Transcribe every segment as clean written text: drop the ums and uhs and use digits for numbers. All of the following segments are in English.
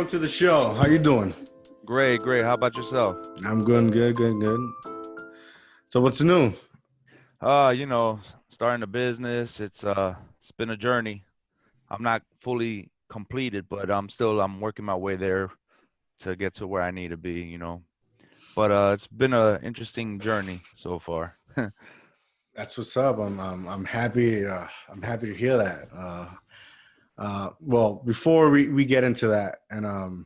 welcome to the show. How you doing? Great, great. How about yourself? I'm good. So what's new? You know, starting a business, it's been a journey. I'm not fully completed, but I'm working my way there to get to where I need to be, But it's been a interesting journey so far. That's what's up. I'm happy. I'm happy to hear that. Well, before we get into that, and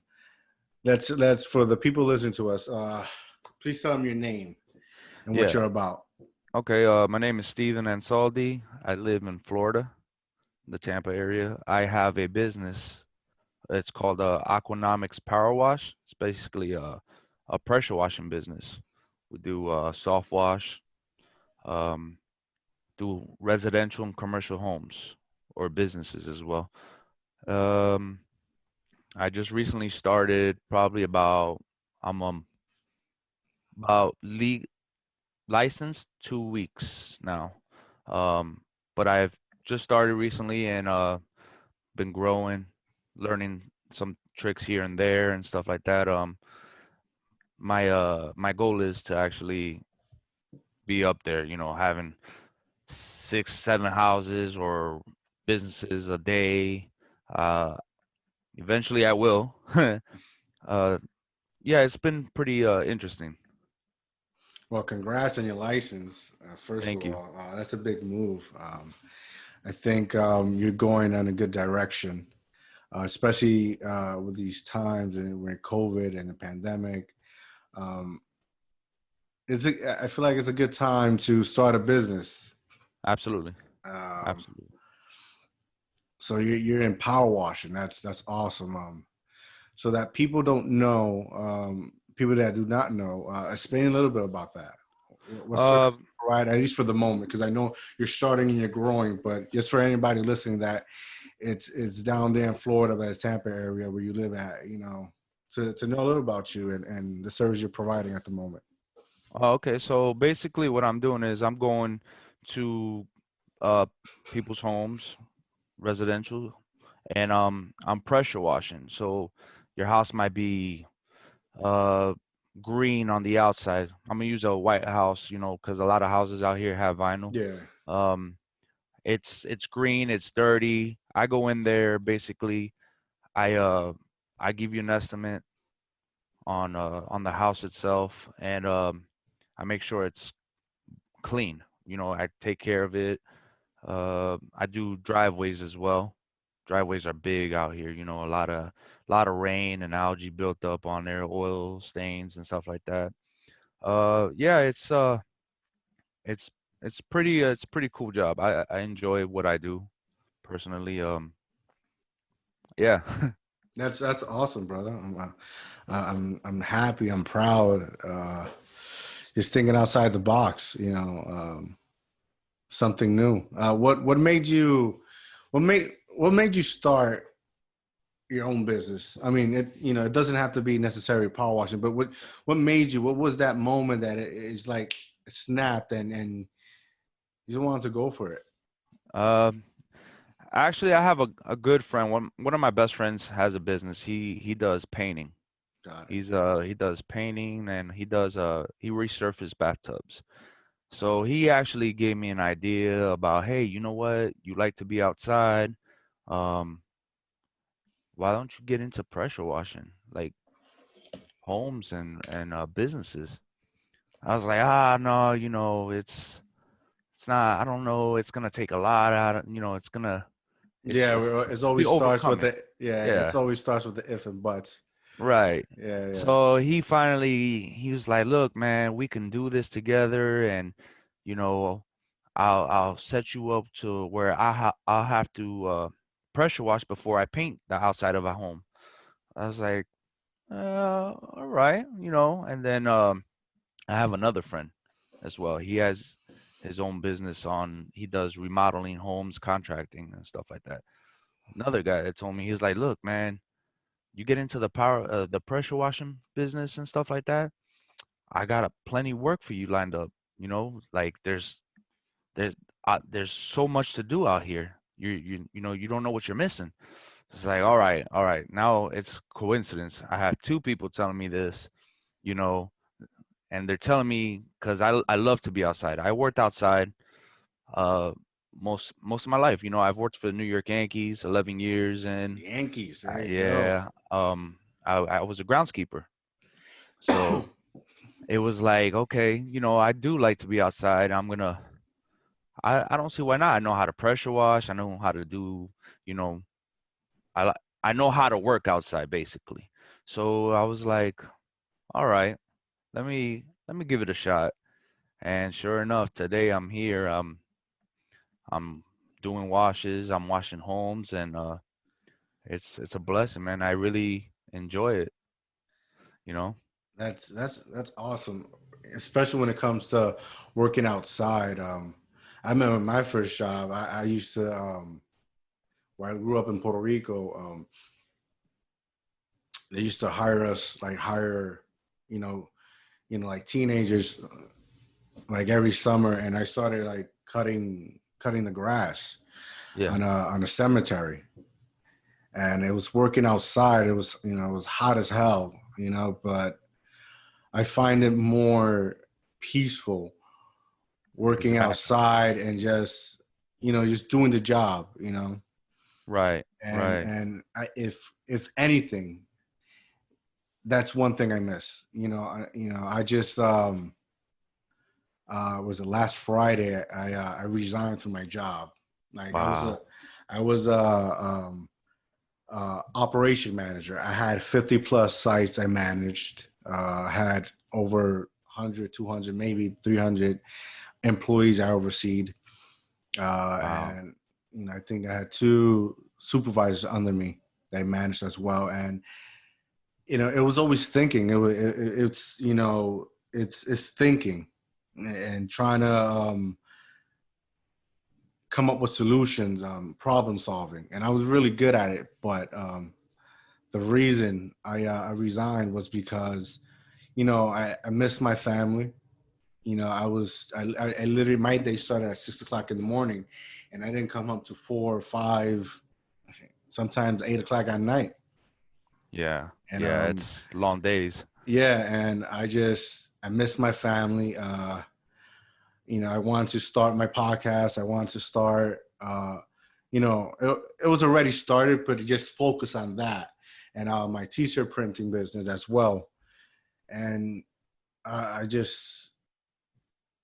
let's for the people listening to us, please tell them your name and what Yeah. you're about. Okay, my name is Steven Ansaldi. I live in Florida, the Tampa area. I have a business. It's called Aquanomics Powerwash. It's basically a pressure washing business. We do soft wash, um, do residential and commercial homes or businesses as well. Um, I just recently started, probably I'm about league licensed 2 weeks now. Um, but I've just started recently and been growing, learning some tricks here and there and stuff like that. My goal is to actually be up there, having 6, 7 houses or businesses a day. Uh, Eventually, I will. uh, yeah, it's been pretty interesting. Well, congrats on your license. First of Thank you. all, that's a big move. I think you're going in a good direction, especially with these times and with COVID and the pandemic. Um, I feel like it's a good time to start a business. Absolutely, Um, absolutely. so you're in power washing. That's awesome. So that people don't know, people that do not know, explain a little bit about that. What Uh, service you provide, at least for the moment, because I know you're starting and you're growing, but just for anybody listening that it's down there in Florida, by the Tampa area where you live at, to know a little about you and the service you're providing at the moment. okay, so basically, what I'm doing is I'm going to uh people's homes, residential, and I'm pressure washing. So your house might be uh green on the outside. I'm gonna use a white house, because a lot of houses out here have vinyl. Yeah. Um, it's green, it's dirty. I go in there basically. I uh I give you an estimate on the house itself, and I make sure it's clean. I take care of it. I do driveways as well. Driveways are big out here. A lot of rain and algae built up on there, oil stains and stuff like that. Yeah, it's it's pretty cool job. I enjoy what I do personally. Yeah. That's awesome, brother. I'm happy. I'm proud. Just thinking outside the box. Something new. What made you? What made you start your own business? I mean, it doesn't have to be necessarily power washing, but what made you? What was that moment that it's like snapped and you wanted to go for it? Um, Actually, I have a good friend. One of my best friends has a business. He does painting. Got it. He does painting, and he resurfaces bathtubs. So he actually gave me an idea about, hey, you know what? You like to be outside. Um, why don't you get into pressure washing, like homes and businesses? I was like, no, it's not. I don't know. It's gonna take a lot out of, Yeah, it's it gonna be always starts with overcoming. the yeah. It's Yeah, always starts with the if and buts. right. Yeah. So he was like, look, man, we can do this together, and you know, I'll set you up to where I'll have to pressure wash before I paint the outside of a home. I was like, all right, and then I have another friend as well. He has his own business he does remodeling homes, contracting and stuff like that. Another guy that told me, he's like, look, man, you get into the pressure washing business and stuff like that. I got a plenty work for you lined up. Like there's there's so much to do out here. You don't know what you're missing. It's like, all right, all right. Now it's coincidence. I have two people telling me this, you know, and they're telling me because I love to be outside. I worked outside uh most of my life. I've worked for the New York Yankees 11 years, and Yankees, there you go. yeah, I was a groundskeeper. So it was like, okay, I do like to be outside. I don't see why not. I know how to pressure wash. I know how to do, you know, I know how to work outside basically. So I was like, all right, let me give it a shot. And sure enough, today I'm here. I'm doing washes. I'm washing homes, and it's a blessing, man. I really enjoy it. You know. That's awesome, especially when it comes to working outside. I remember my first job. I used to where I grew up in Puerto Rico. They used to hire, you know, like teenagers, like every summer, and I started like cutting the grass Yeah. on a cemetery, and it was working outside. It was it was hot as hell, but I find it more peaceful working Exactly. outside and just doing the job, Right. and Right. if anything, that's one thing I miss. I just was it last Friday? I resigned from my job. Like Wow. I was a operation manager. I had 50 plus sites I managed. Had over 100, 200, maybe 300 employees I overseed. Wow. And I think I had two supervisors under me that I managed as well. And it was always thinking. It's thinking and trying to come up with solutions, problem solving, and I was really good at it. But the reason I resigned was because I missed my family. I literally, my day started at 6 o'clock in the morning, and I didn't come home to 4 or 5, sometimes 8 o'clock at night. Yeah. And Yeah. It's long days. yeah, and I missed my family. I wanted to start my podcast. I wanted to start. It was already started, but just focus on that and my t-shirt printing business as well. And I just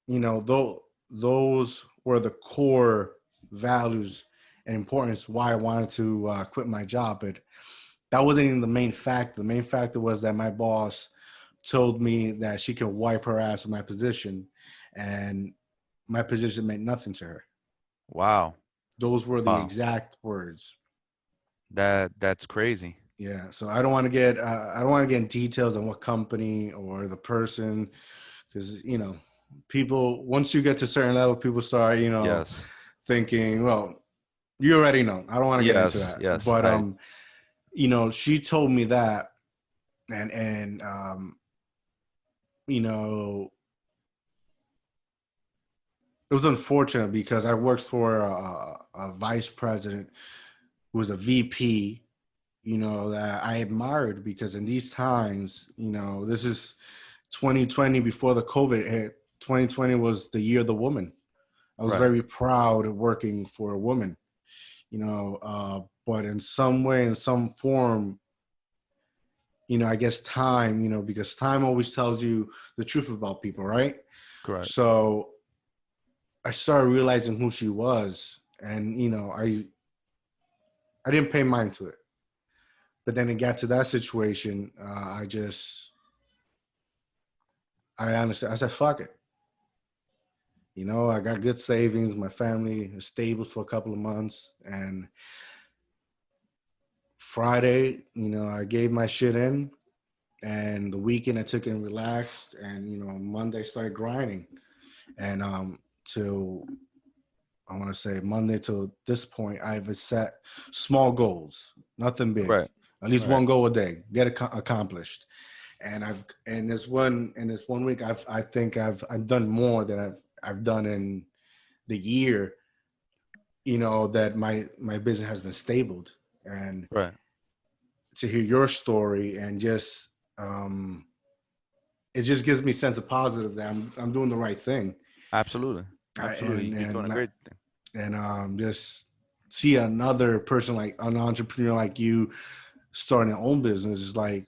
though those were the core values and importance why I wanted to quit my job. But that wasn't even the main factor. The main factor was that my boss told me that she could wipe her ass with my position, and my position meant nothing to her. Wow. Those were the Wow. exact words. That's crazy. Yeah. So I don't want to get in details on what company or the person, because people, once you get to a certain level, people start Yes. thinking, well, you already know. I don't want to get into Yes. that, Yes. but I. she told me that, and you know it was unfortunate because I worked for a vice president who was a VP, that I admired, because in these times, this is 2020 before the COVID hit. 2020 was the year of the woman. I was Right. very proud of working for a woman, but in some way, in some form, I guess time, because time always tells you the truth about people, right? Correct. So I started realizing who she was, and I didn't pay mind to it. But then it got to that situation. I honestly, I said, fuck it. I got good savings. My family is stable for a couple of months. And Friday, I gave my shit in. And the weekend, I took it and relaxed. And, Monday, started grinding. And till, I want to say Monday till this point, I've set small goals, nothing big. Right. At least Right. one goal a day, get accomplished. And this one week, I think I've done more than I've done in the year, that my business has been stabled. and Right. to hear your story, and just it just gives me a sense of positive that I'm doing the right thing. Absolutely. I, Absolutely. and You're doing a and great thing. and just see another person, like an entrepreneur like you, starting their own business is like,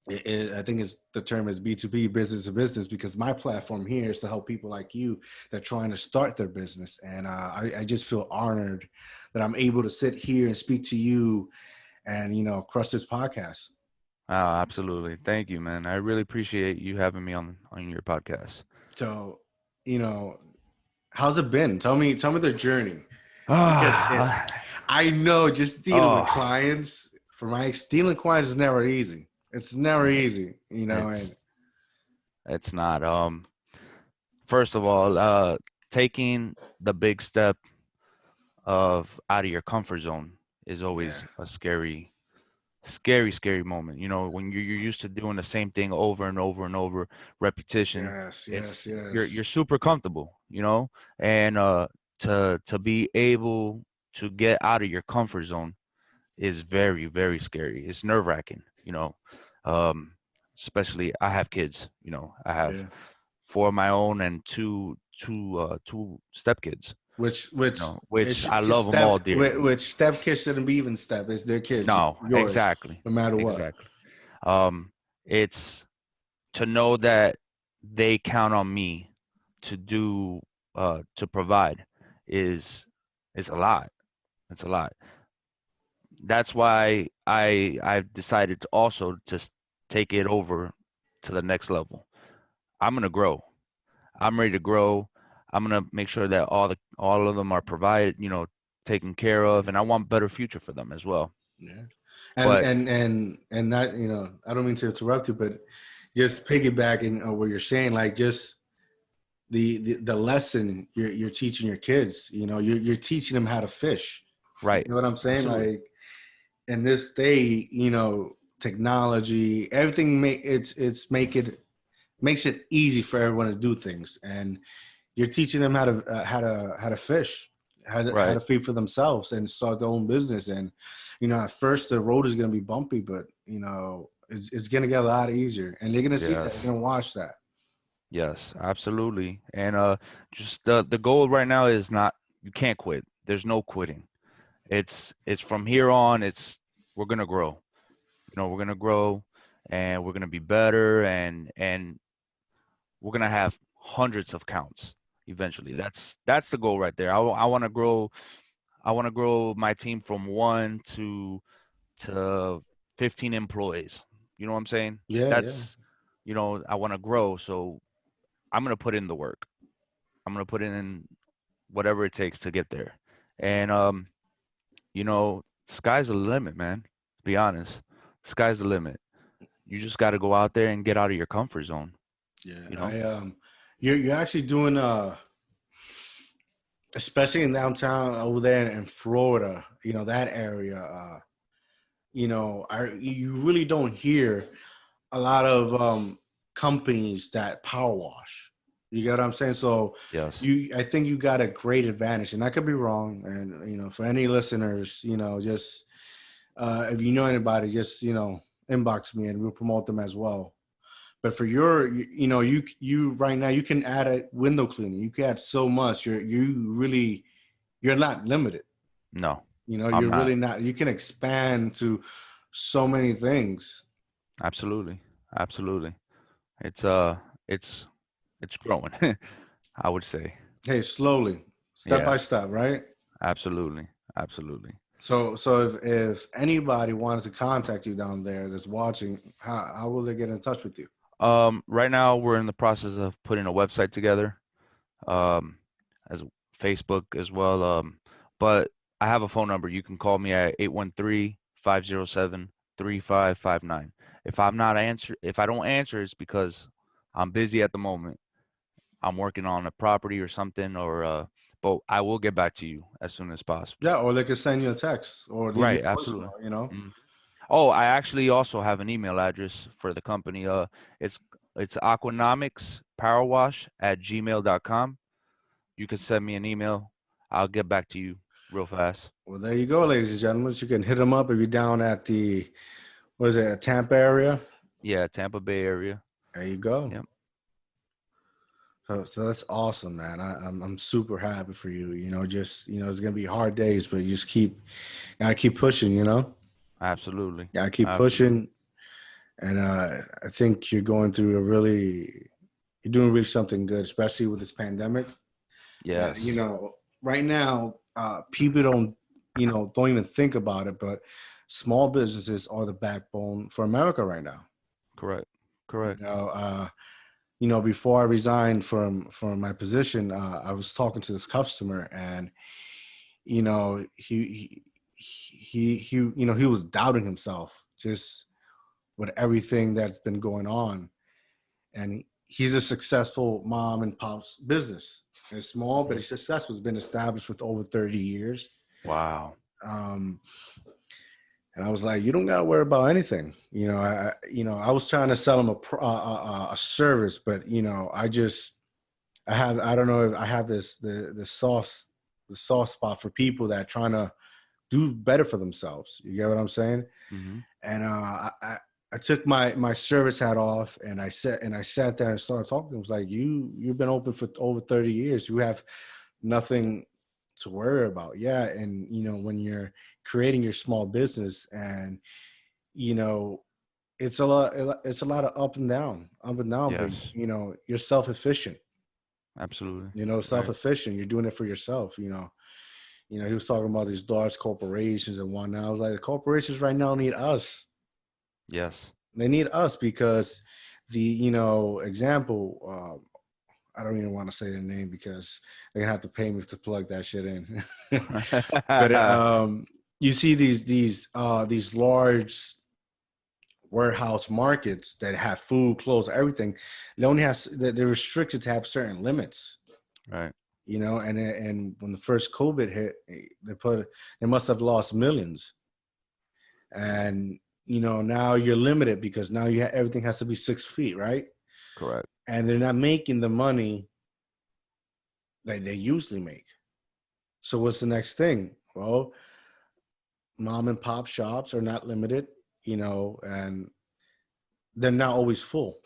I think it's the term is B2B, business to business, because my platform here is to help people like you that are trying to start their business. And I just feel honored that I'm able to sit here and speak to you and, crush this podcast. Oh, absolutely. Thank you, man. I really appreciate you having me on your podcast. So, you know, how's it been? Tell me the journey, because Ah, I know just dealing with oh, clients, dealing with clients is never easy. It's never no, easy, and it's it's not. First of all, taking the big step of out of your comfort zone is yeah, always a scary moment. You know, when you're used to doing the same thing over and over and over, repetition, yes, yes, it's yes. you're super comfortable, you know, and to be able to get out of your comfort zone is very scary. It's nerve-wracking, you know. Um, especially I have kids, you know. I have Yeah. four of my own and two stepkids, you Which know, it which I love them all step dearly. which step kids shouldn't be even step. It's their kids, No, yours, exactly. no matter what. Exactly. Um, it's to know that they count on me to do to provide is a lot. It's a lot. That's why I've decided to also just take it over to the next level. I'm gonna grow. I'm ready to grow. I'm gonna make sure that all of them are provided, you know, taken care of, and I want better future for them as well. Yeah. But And that, I don't mean to interrupt you, but just piggybacking on what you're saying, like just the lesson you're teaching your kids, you're teaching them how to fish. You right, know what I'm saying? absolutely, Like in this day, technology, everything makes it easy for everyone to do things, and you're teaching them how to fish, how to right. feed for themselves and start their own business. And at first the road is going to be bumpy, but it's going to get a lot easier, and they're going to see that, they're Yes. going to watch that. Yes, absolutely. And just the goal right now is not you can't quit. There's no quitting. It's from here on, it's we're gonna grow. You know, we're gonna grow and we're gonna be better and we're gonna have hundreds of counts eventually. That's the goal right there. I want to grow. I want to grow my team from one to 15 employees. You know what I'm saying? Yeah, yeah, That's you know I want to grow, so I'm gonna put in the work. I'm gonna put in whatever it takes to get there. And you know, sky's the limit, man. To be honest, sky's the limit. You just got to go out there and get out of your comfort zone. yeah. You know? You're actually doing especially in downtown over there in Florida, that area. You really don't hear a lot of companies that power wash. You get what I'm saying? So Yes. I think you got a great advantage, and I could be wrong. And for any listeners, just if you know anybody, just inbox me and we'll promote them as well. But for you right now, you can add a window cleaning. You can add so much. You're not limited. No, I'm You're not. really not. You can expand to so many things. Absolutely. Absolutely. It's it's it's growing. I would say. Hey, slowly, step Yeah. by step, right? Absolutely. Absolutely. So if anybody wanted to contact you down there that's watching, how will they get in touch with you? Right now we're in the process of putting a website together. Um, as Facebook as well. But I have a phone number. You can call me at 813-507-3559. If I don't answer, it's because I'm busy at the moment. I'm working on a property or something, or but I will get back to you as soon as possible. Yeah, or they could send you a text or leave you Right, a absolutely. voicemail. Mhm. Oh, I actually also have an email address for the company. It's it's Aquanomics Powerwash at gmail.com. You can send me an email. I'll get back to you. real fast. Well, there you go, ladies and gentlemen. You can hit him up if you're down at the, what is it, Tampa area. Yeah, Tampa Bay area. There you go. Yep. So that's awesome, man. I'm super happy for you. Just it's gonna be hard days, but you just gotta keep pushing. Absolutely. Gotta keep Absolutely. pushing. And I think you're going through you're doing really something good, especially with this pandemic. Yes. Right now, people don't even think about it, but small businesses are the backbone for America right now. Correct. Correct. Before I resigned from my position, I was talking to this customer, and he was doubting himself just with everything that's been going on, and he's a successful mom and pop's business. It's small, but he's successful. It's been established with over 30 years. Wow. And I was like, you don't got to worry about anything. I was trying to sell him a service, but I don't know if I have the soft spot for people that are trying to do better for themselves. You get what I'm saying? Mm-hmm. And I took my service hat off, and I sat there and started talking to him. I was like, you've been open for over 30 years. You have nothing to worry about. Yeah. And when you're creating your small business, and it's a lot of up and down, Yes. but you're self-efficient. Absolutely. Self-efficient. You're doing it for yourself. He was talking about these large corporations and whatnot. I was like, the corporations right now need us. Yes. They need us because the example, I don't even want to say their name because they're gonna have to pay me to plug that shit in. But you see these large warehouse markets that have food, clothes, everything. They're restricted to have certain limits. Right. And when the first COVID hit, they must have lost millions. And now you're limited because now everything has to be 6 feet, right? Correct. And they're not making the money that they usually make. So what's the next thing? Well, mom and pop shops are not limited, and they're not always full.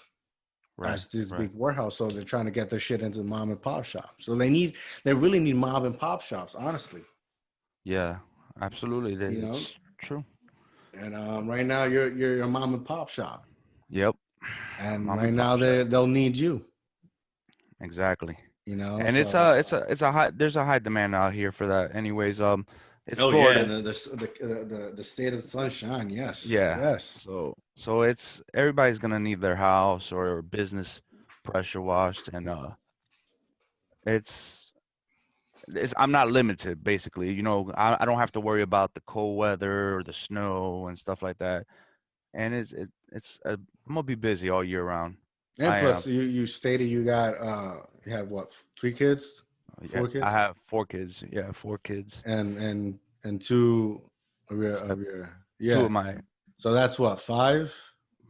Right. As this Right. big warehouse. So they're trying to get their shit into mom and pop shops. So they really need mom and pop shops, honestly. Yeah. Absolutely. You know, It's true. and right now you're a mom and pop shop, Yep. and Mom right and now pop shop. they'll need you. Exactly. And it's So. a high there's a high demand out here for that. Anyways, it's Oh yeah, and Florida. the state of sunshine. Yes, Yeah. yes. So it's everybody's gonna need their house or business pressure washed, and it's I'm not limited basically. I don't have to worry about the cold weather or the snow and stuff like that. And I'm gonna be busy all year round. And I plus, am. you stated you have what, 3 kids, Yeah, 4 kids, I have 4 kids. Yeah, 4 kids. and two Step of your two yeah. of my So that's what, five,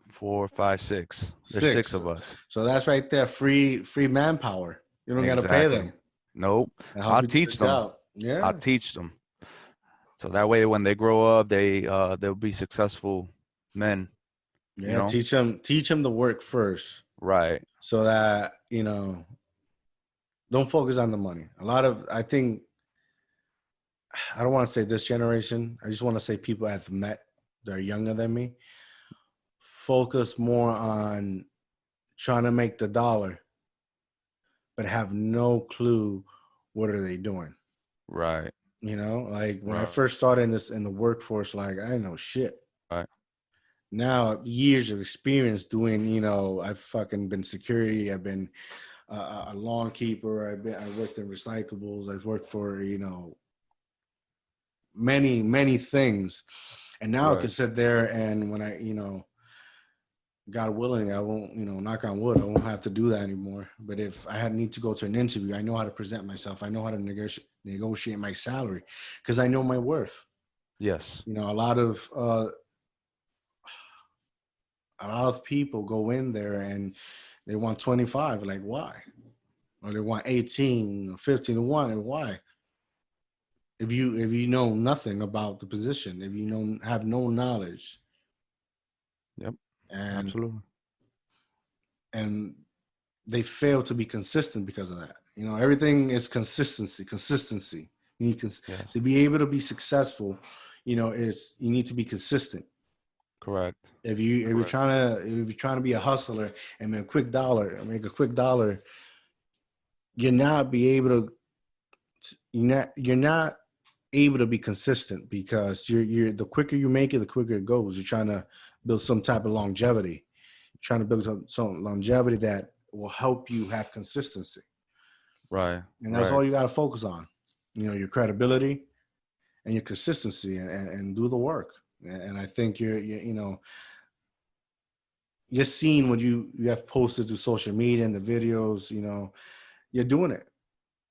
4, 5, 6. There's six six. of us. So that's right there, free manpower. You don't got to pay Exactly. them. Nope. I help I'll you do the teach them. job. I'll Yeah, teach them. So that way, when they grow up, they'll be successful men. You yeah. know. Teach them the work first, Right. so that don't focus on the money. I think, I don't want to say this generation. I just want to say people I've met that are younger than me focus more on trying to make the dollar, but have no clue what are they doing. Right. Like when I Right. first started in the workforce, like I didn't know shit. Right. Now years of experience doing, I've fucking been security. I've been a lawn keeper. I worked in recyclables. I've worked for many things, and now I can Right. sit there and when I God willing, I won't, knock on wood, I won't have to do that anymore. But if I need to go to an interview, I know how to present myself. I know how to negotiate my salary because I know my worth. Yes. A lot of people go in there and they want 25. Like, why? Or they want 18 or 15 to 1. And why? if you know nothing about the position, if you have no knowledge. Yep. and Absolutely. and they fail to be consistent because of that. Everything is consistency. You need Yes. to be able to be successful. Is you need to be consistent. Correct. If you're trying to be a hustler and make a quick dollar, you're not be able to. You're not able to be consistent because you're the quicker you make it, the quicker it goes. You're trying to build some type of longevity. You're trying to build some longevity that will help you have consistency. Right. And that's all you got to focus on. Your credibility and your consistency, and do the work. And I think you're just seeing what you have posted to social media and the videos, you're doing it.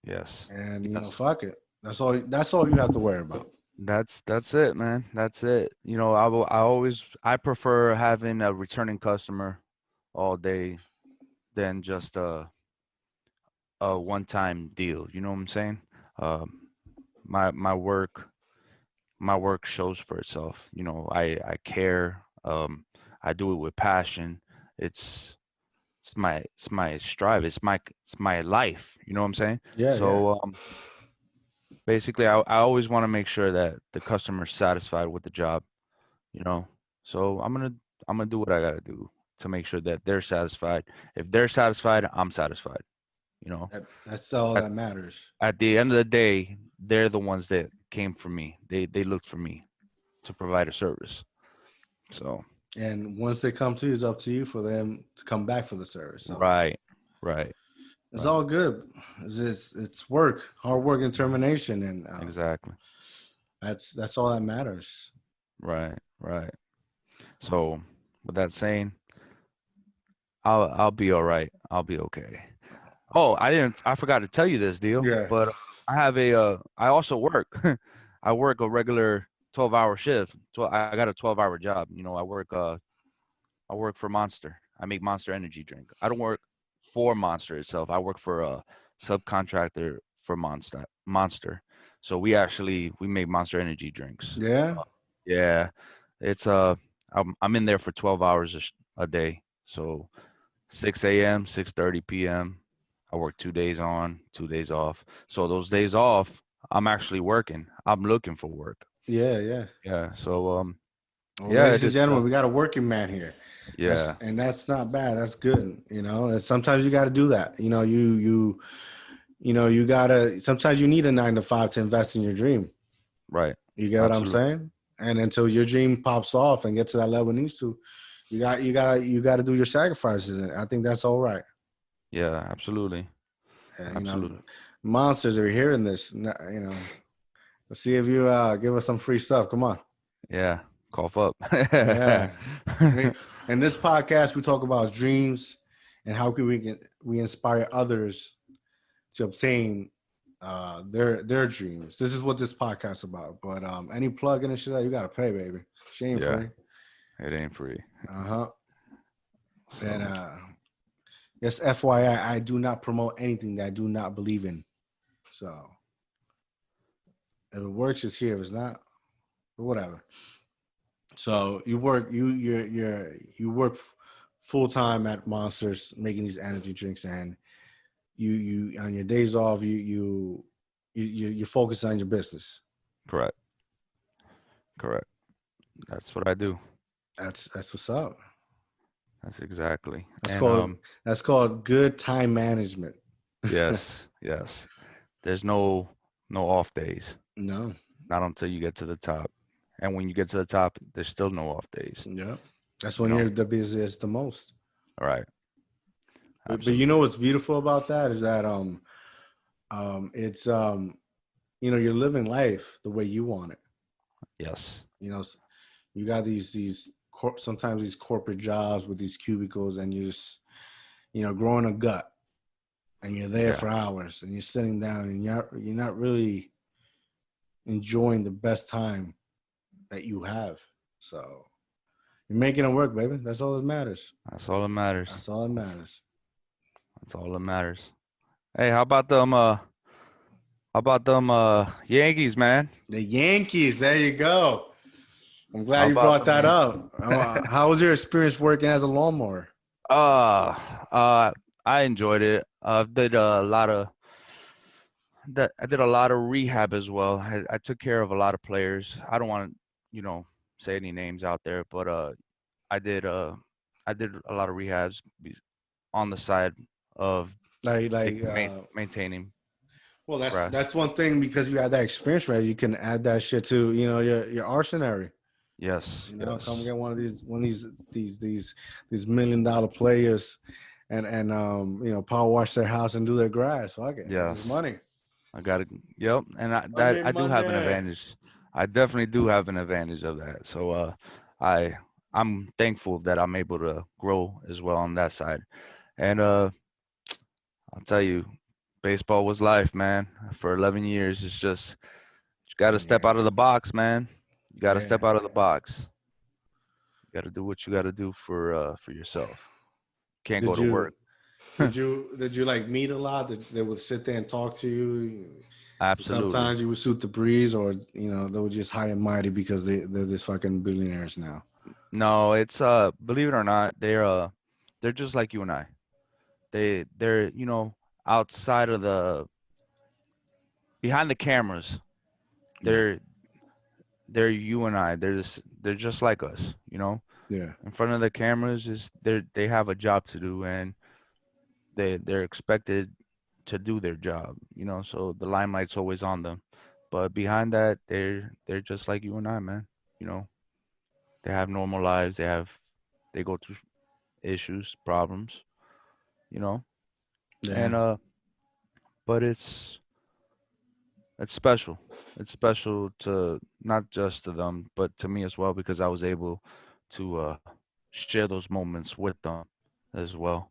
Yes. And Yes. fuck it. That's all you have to worry about. That's it, man. That's it. I prefer having a returning customer all day than just a one-time deal. You know what I'm saying? Um, my work shows for itself. I care. I do it with passion. It's it's my strive. It's my life. You know what I'm saying? Yeah. So basically, I always want to make sure that the customer's satisfied with the job. You know, so I'm gonna do what I gotta do to make sure that they're satisfied. If they're satisfied, I'm satisfied. You know, That's all at that matters. at the end of the day, they're the ones that came for me. They looked for me to provide a service. So And once they come to you, it's up to you for them to come back for the service. So right, right, it's right. all good. It's work, hard work, and determination, and Exactly. that's all that matters. Right, right. So with that saying, I'll be all right. I'll be okay. Oh, I forgot to tell you this deal, Yeah. but I also work. I work a regular 12-hour shift. I got a 12-hour job. I work for Monster. I make Monster energy drink. I don't work for Monster itself. I work for a subcontractor for Monster. So we make Monster energy drinks. Yeah. Yeah, it's I'm in there for 12 hours a day. So 6 a.m., 6:30 p.m. I work 2 days on, 2 days off. So those days off, I'm actually working. I'm looking for work. Yeah. Yeah. So Well, yeah, ladies it and is. gentlemen, we got a working man here. Yeah. That's not bad. That's good. And sometimes you got to do that. You gotta. Sometimes you need a 9 to 5 to invest in your dream. Right. You get what I'm Absolutely. saying? And until your dream pops off and get to that level it needs to, you got to do your sacrifices. And I think that's all right. Yeah. Absolutely. And Absolutely. monsters are hearing this. Let's see if you give us some free stuff. Come on. Yeah. Cough up. Yeah. In this podcast, we talk about dreams and how we inspire others to obtain their dreams. This is what this podcast is about. But any plug in and shit, you gotta pay, baby. Shame Yeah. free. It ain't free. Uh-huh. And So just FYI, I do not promote anything that I do not believe in. So if it works, it's here. If it's not, whatever. So you work full time at Monsters making these energy drinks, and you on your days off you focus on your business. correct. Correct. That's what I do. That's what's up. That's exactly. That's And called good time management. yes, yes. There's no off days. No. Not until you get to the top. And when you get to the top, there's still no off days. Yeah. That's You when know? you're the busiest the most. All right. But you know Absolutely. what's beautiful about that is that it's you're living life the way you want it. Yes. You got sometimes these corporate jobs with these cubicles, and you just growing a gut, and you're there Yeah. for hours, and you're sitting down, and you're not really enjoying the best time that you have. So you're making it work, baby. That's all that matters. That's all that matters. That's all that matters. That's all that matters. Hey, how about them How about them Yankees, man? The Yankees. There you go. I'm How glad you about brought them that Yankees? up. How was your experience working as a lawnmower? Uh, uh, I enjoyed it. Did a lot of that. I did a lot of rehab as well. I took care of a lot of players. I don't want to, you know, say any names out there, but I did uh, I did a lot of rehabs on the side of Like maintaining well, grass. that's one thing because you had that experience, right? You can add that shit to your arsenal. Yes, Come yes, get one of these $1 million players, and power wash their house and do their grass. Fuck it, get this yes. money. I got it. Yep, and Money, I do have an money. advantage. I definitely do have an advantage of that. So I I'm thankful that I'm able to grow as well on that side. And I'll tell you, baseball was life, man. For 11 years, it's just you got to 11 step out of years. the box, man. You got to Yeah. step out of the box. You got to do what you got to do for yourself. Can't go Did to work. you did you like meet a lot? They would sit there and talk to you. Absolutely. Sometimes you would suit the breeze, or they would just high and mighty because they're this fucking billionaires now. No, it's believe it or not, they're just like you and I. They're outside of the behind the cameras. Yeah, They're they're you and I. They're just like us. yeah, In front of the cameras is they have a job to do, and they're expected to do their job. So the limelight's always on them. But behind that, they're just like you and I, man. You know they have normal lives. They go through issues, problems. You know yeah. and but it's special. It's special to not just to them, but to me as well, because I was able to share those moments with them as well.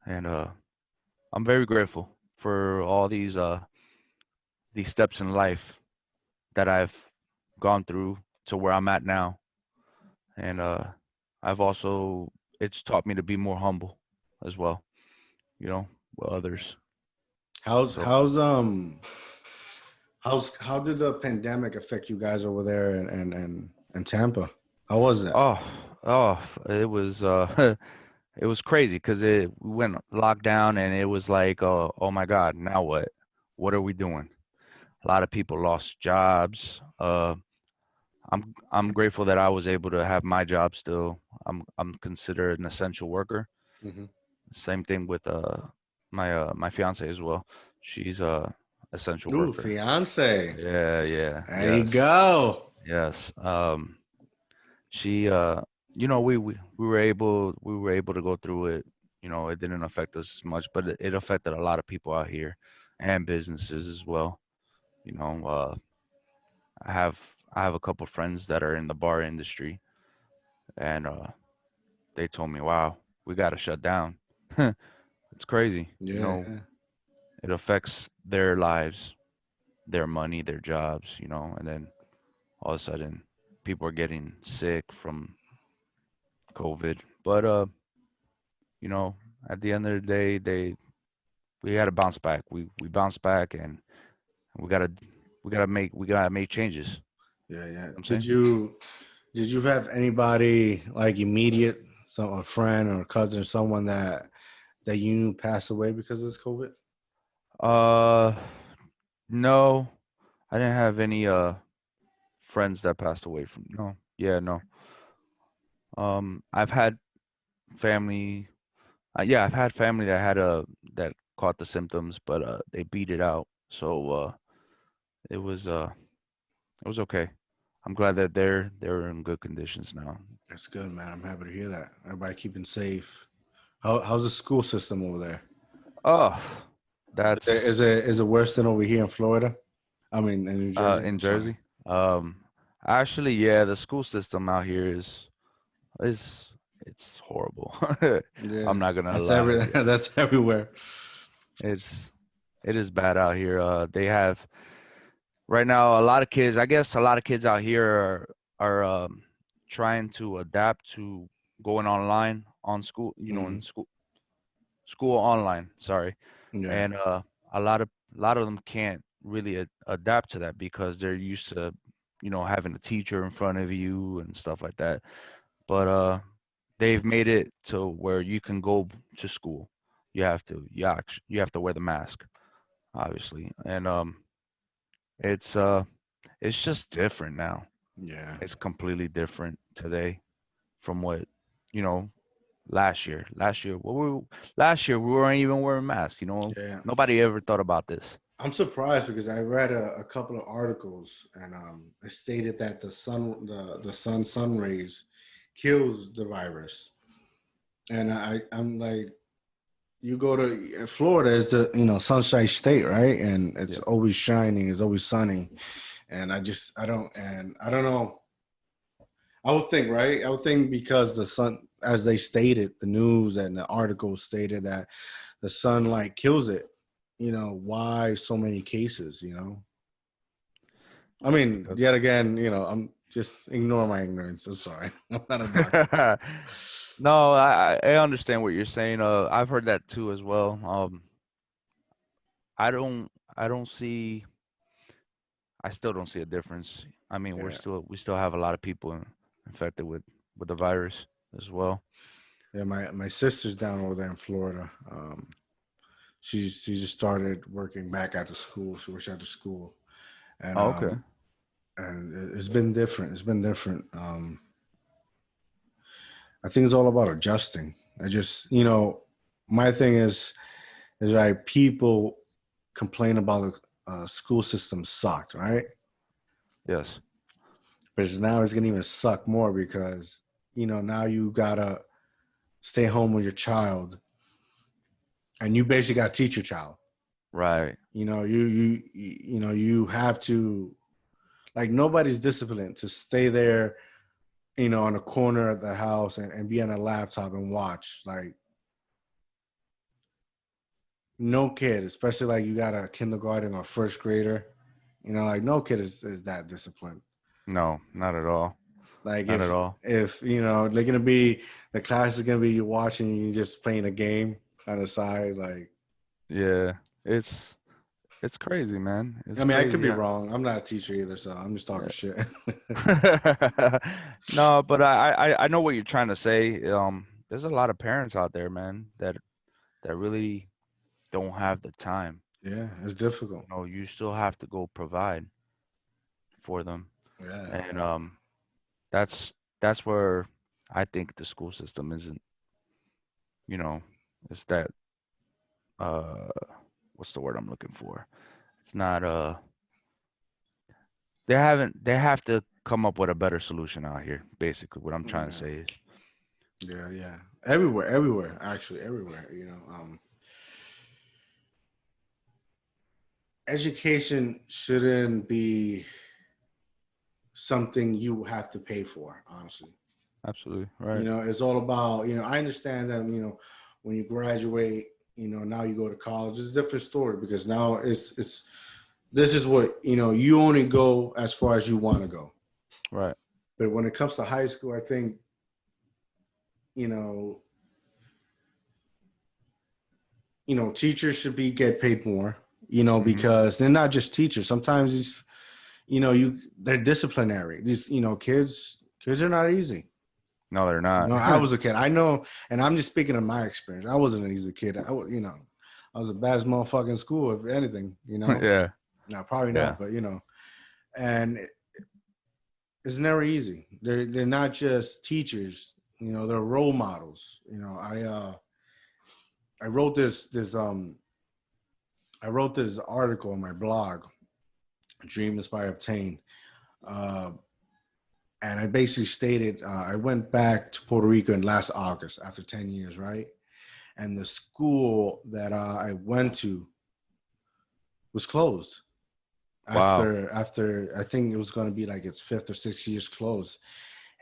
And I'm very grateful for all these steps in life that I've gone through to where I'm at now. And I've also it's taught me to be more humble as well, with others. How's So how's um how did the pandemic affect you guys over there in Tampa? How was that? oh it was it was crazy because we went lockdown and it was like, oh my God, now what? What are we doing? A lot of people lost jobs. I'm grateful that I was able to have my job still. I'm considered an essential worker. Hmm. Same thing with my fiance as well. She's a essential Ooh, worker. fiance. Yeah, yeah, There you yes, go. yes. She we were able to go through it. It didn't affect us much, but it affected a lot of people out here and businesses as well. You know, I have a couple friends that are in the bar industry, and they told me, "Wow, we got to shut down." It's crazy. Yeah. It affects their lives, their money, their jobs. And then all of a sudden, people are getting sick from COVID. But you know, at the end of the day, we got to bounce back. We bounce back, and we gotta we gotta make changes. Yeah, yeah. I'm Did saying. you did you have anybody like immediate, some a friend or cousin or someone that you knew passed away because of this COVID? Uh, no, I didn't have any friends that passed away from. No, yeah, no. I've had family. Yeah, I've had family that caught the symptoms, but they beat it out. So it was uh it was okay. I'm glad that they're in good conditions now. That's good, man. I'm happy to hear that. Everybody keeping safe. How's the school system over there? Oh, that's Is it worse than over here in Florida? I mean, in New Jersey. in I'm sorry. Jersey. Um, Actually, yeah, the school system out here is it's horrible. Yeah, I'm not gonna that's lie. Yeah, that's everywhere. it's it is bad out here. They have right now a lot of kids. I guess a lot of kids out here are trying to adapt to going online on school. In Hmm. school online. Sorry, Yeah, and a lot of them can't. really adapt to that because they're used to, having a teacher in front of you and stuff like that. But they've made it to where you can go to school. You have to wear the mask, obviously, and it's uh, it's just different now. Yeah. It's completely different today from what, you know, last year. Last year we weren't even wearing masks. Yeah. Nobody ever thought about this. I'm surprised because I read a couple of articles and it stated that the sun rays kills the virus. And I'm like, you go to Florida, it's the sunshine state, right? And it's Yeah. always shining, it's always sunny. And I don't know. I would think, right? I would think because the sun, as they stated, the news and the article stated that the sunlight kills it. Why so many cases? I It's mean, because yet again, I'm just ignore my ignorance. I'm sorry. I'm not a doctor. No, I understand what you're saying. I've heard that too as well. I don't see. I still don't see a difference. I mean, Yeah. we still have a lot of people infected with the virus as well. Yeah, my sister's down over there in Florida. She just started working back at the school. She works at the school, and Oh, okay. it's been different. It's been different. I think it's all about adjusting. I just, my thing is like people complain about the school system sucked, right? Yes. But now it's gonna even suck more because now you gotta stay home with your child, and you basically gotta teach your child. Right. You have to, like, nobody's disciplined to stay there, on a corner of the house and be on a laptop and watch. Like, no kid, especially like you got a kindergarten or first grader, like no kid is that disciplined. No, not at all. Like Not at all. if they're gonna be, the class is gonna be you watching, you just playing a game on the side. Like, Yeah. It's it's crazy, man. I It's mean, I could crazy. be Yeah. wrong. I'm not a teacher either, so I'm just talking shit. No, but I know what you're trying to say. There's a lot of parents out there, man, that really don't have the time. Yeah, it's difficult. You still have to go provide for them, Yeah, and that's that's where I think the school system isn't. You know, it's that uh, what's the word I'm looking for? It's not they have to come up with a better solution out here. Basically, what I'm trying to yeah, say is, yeah. Everywhere, actually, everywhere. Education shouldn't be something you have to pay for, honestly. absolutely right. It's all about, I understand that, when you graduate, now you go to college, it's a different story because now this is what, you only go as far as you want to go. Right. But when it comes to high school, I think, you know, teachers should get paid more, Hmm. because they're not just teachers. Sometimes these, they're disciplinary. These, kids are not easy. No, they're not. I was a kid. I know, and I'm just speaking of my experience. I wasn't an easy kid. I was the baddest motherfucker in school, if anything. Yeah. No, probably Yeah. not, but and it's never easy. They're not just teachers. They're role models. I wrote this article on my blog, Dream Inspire Obtain. Uh, and I basically stated I went back to Puerto Rico in last August after 10 years, right? And the school that I went to was closed Wow. after I think it was going to be like its 5 or 6 years closed,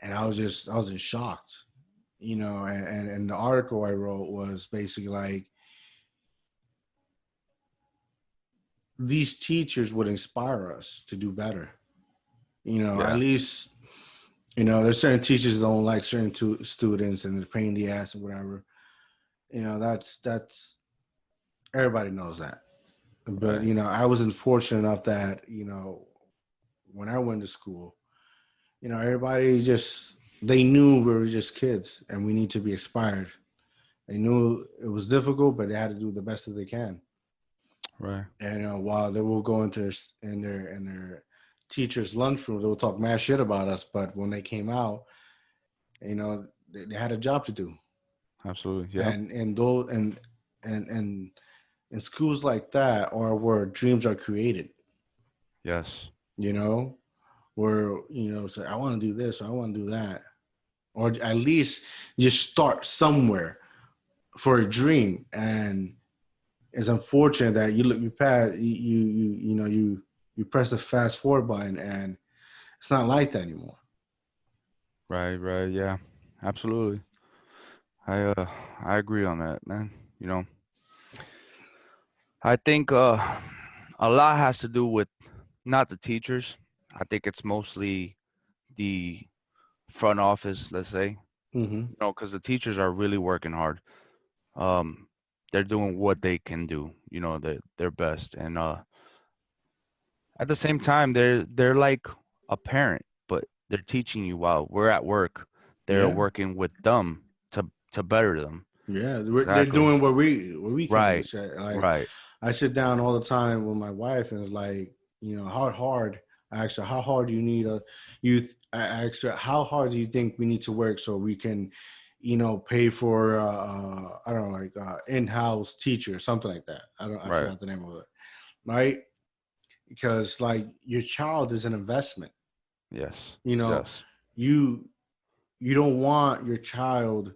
and I was in shock, and the article I wrote was basically like, these teachers would inspire us to do better, at Yeah. least. There's certain teachers that don't like certain students and they're pain in the ass or whatever. That's everybody knows that. But Right. I was unfortunate enough that when I went to school, everybody just they knew we were just kids and we need to be inspired. They knew it was difficult, but they had to do the best that they can. Right. And while they will go into in their teachers' lunchroom, they'll talk mad shit about us. But when they came out, they had a job to do. Absolutely. Yeah. And those and in schools like that are where dreams are created. Yes. You know, where say I want to do this, or I want to do that, or at least you start somewhere for a dream. And it's unfortunate that you pass you press the fast forward button, and it's not like that anymore. Right. Right. Yeah. Absolutely. I uh I agree on that, man. You know, I think a lot has to do with not the teachers. I think it's mostly the front office, let's say. Mm-hmm. You know, because the teachers are really working hard. Um, they're doing what they can do. You know, their best, and at the same time, they're like a parent, but they're teaching you while we're at work. They're Yeah, working with them to better them. yeah, they're Exactly. doing what we can do. Right. So, like, Right. I sit down all the time with my wife, and it's like, how hard. I ask her, how hard do you need I ask her, how hard do you think we need to work so we can, pay for, I don't know, like in-house teacher, something like that. I Right. forgot the name of it. Right. Because like your child is an investment, Yes. you know, Yes. you, you don't want your child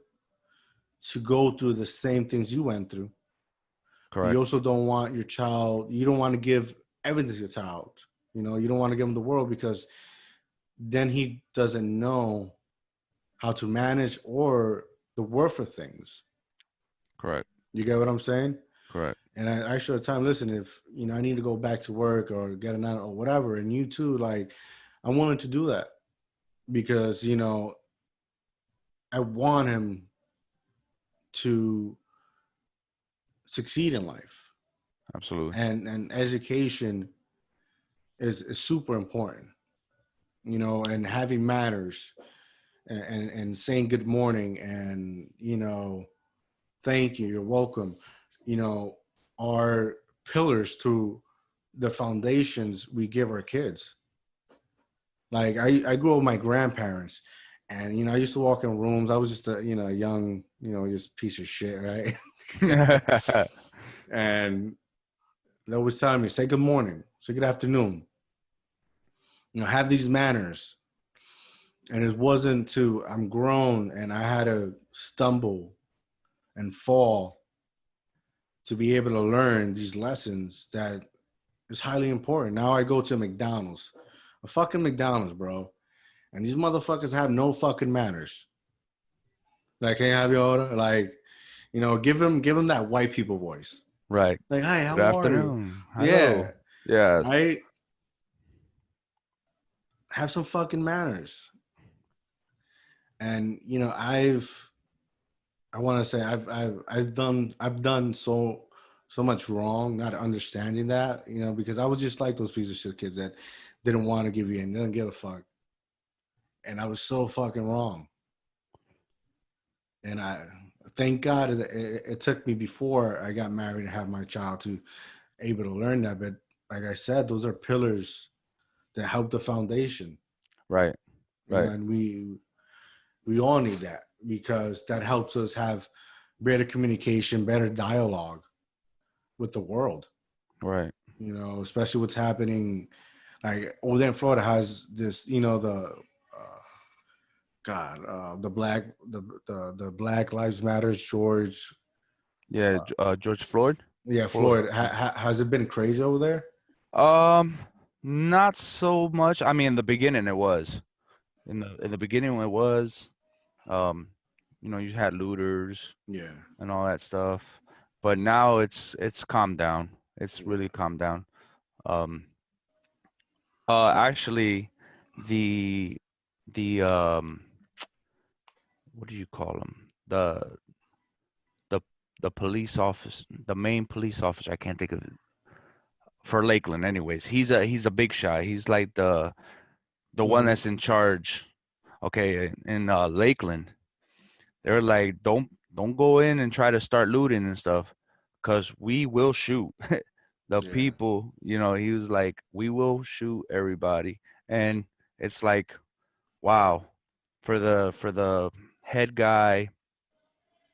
to go through the same things you went through. But you Correct. also don't want your child, you don't want to give everything to your child. You don't want to give him the world, because then he doesn't know how to manage or the worth of things. Correct. You get what I'm saying? Correct. And I actually at the time, listen, if I need to go back to work or get an or whatever, and you too, like I wanted to do that because I want him to succeed in life, Absolutely. and education is super important. And having manners, and saying good morning, and thank you, you're welcome, you know are pillars to the foundations we give our kids. Like I grew up with my grandparents, and I used to walk in rooms. I was just a young just piece of shit, right? And they always telling me, say good morning, say good afternoon, have these manners. And it wasn't to I'm grown and I had to stumble and fall to be able to learn these lessons that is highly important. Now I go to McDonald's, a fucking McDonald's, bro, and these motherfuckers have no fucking manners. Like, hey, have your order? Like, give them that white people voice. Right. Like, hi, Good how are you? afternoon. Yeah, Hello. Yeah. right. Have some fucking manners. And I want to say I've done so much wrong, not understanding that, because I was just like those piece of shit kids that didn't want to give you in, didn't give a fuck, and I was so fucking wrong. And I thank God it took me before I got married and have my child to able to learn that. But like I said, those are pillars that help the foundation, Right. Right. and we all need that because that helps us have better communication, better dialogue with the world. Right. Especially what's happening. Like over there in Florida has this, the Black Lives Matters, George. Yeah. George Floyd. Yeah, Floyd. Floyd. Has it been crazy over there? Um, Not so much. I mean, in the beginning it was. In the beginning it was. Um, you had looters Yeah. and all that stuff, but now it's calmed down. It's Yeah. really calmed down. Um, Actually, the the what do you call them? The the police office, the main police officer. I can't think of it. for Lakeland. Anyways, he's a big shot. He's like the one Mhm. that's in charge. Okay, in Lakeland, they're like, don't go in and try to start looting and stuff, cause we will shoot the Yeah. people. He was like, we will shoot everybody, and it's like, wow, for the head guy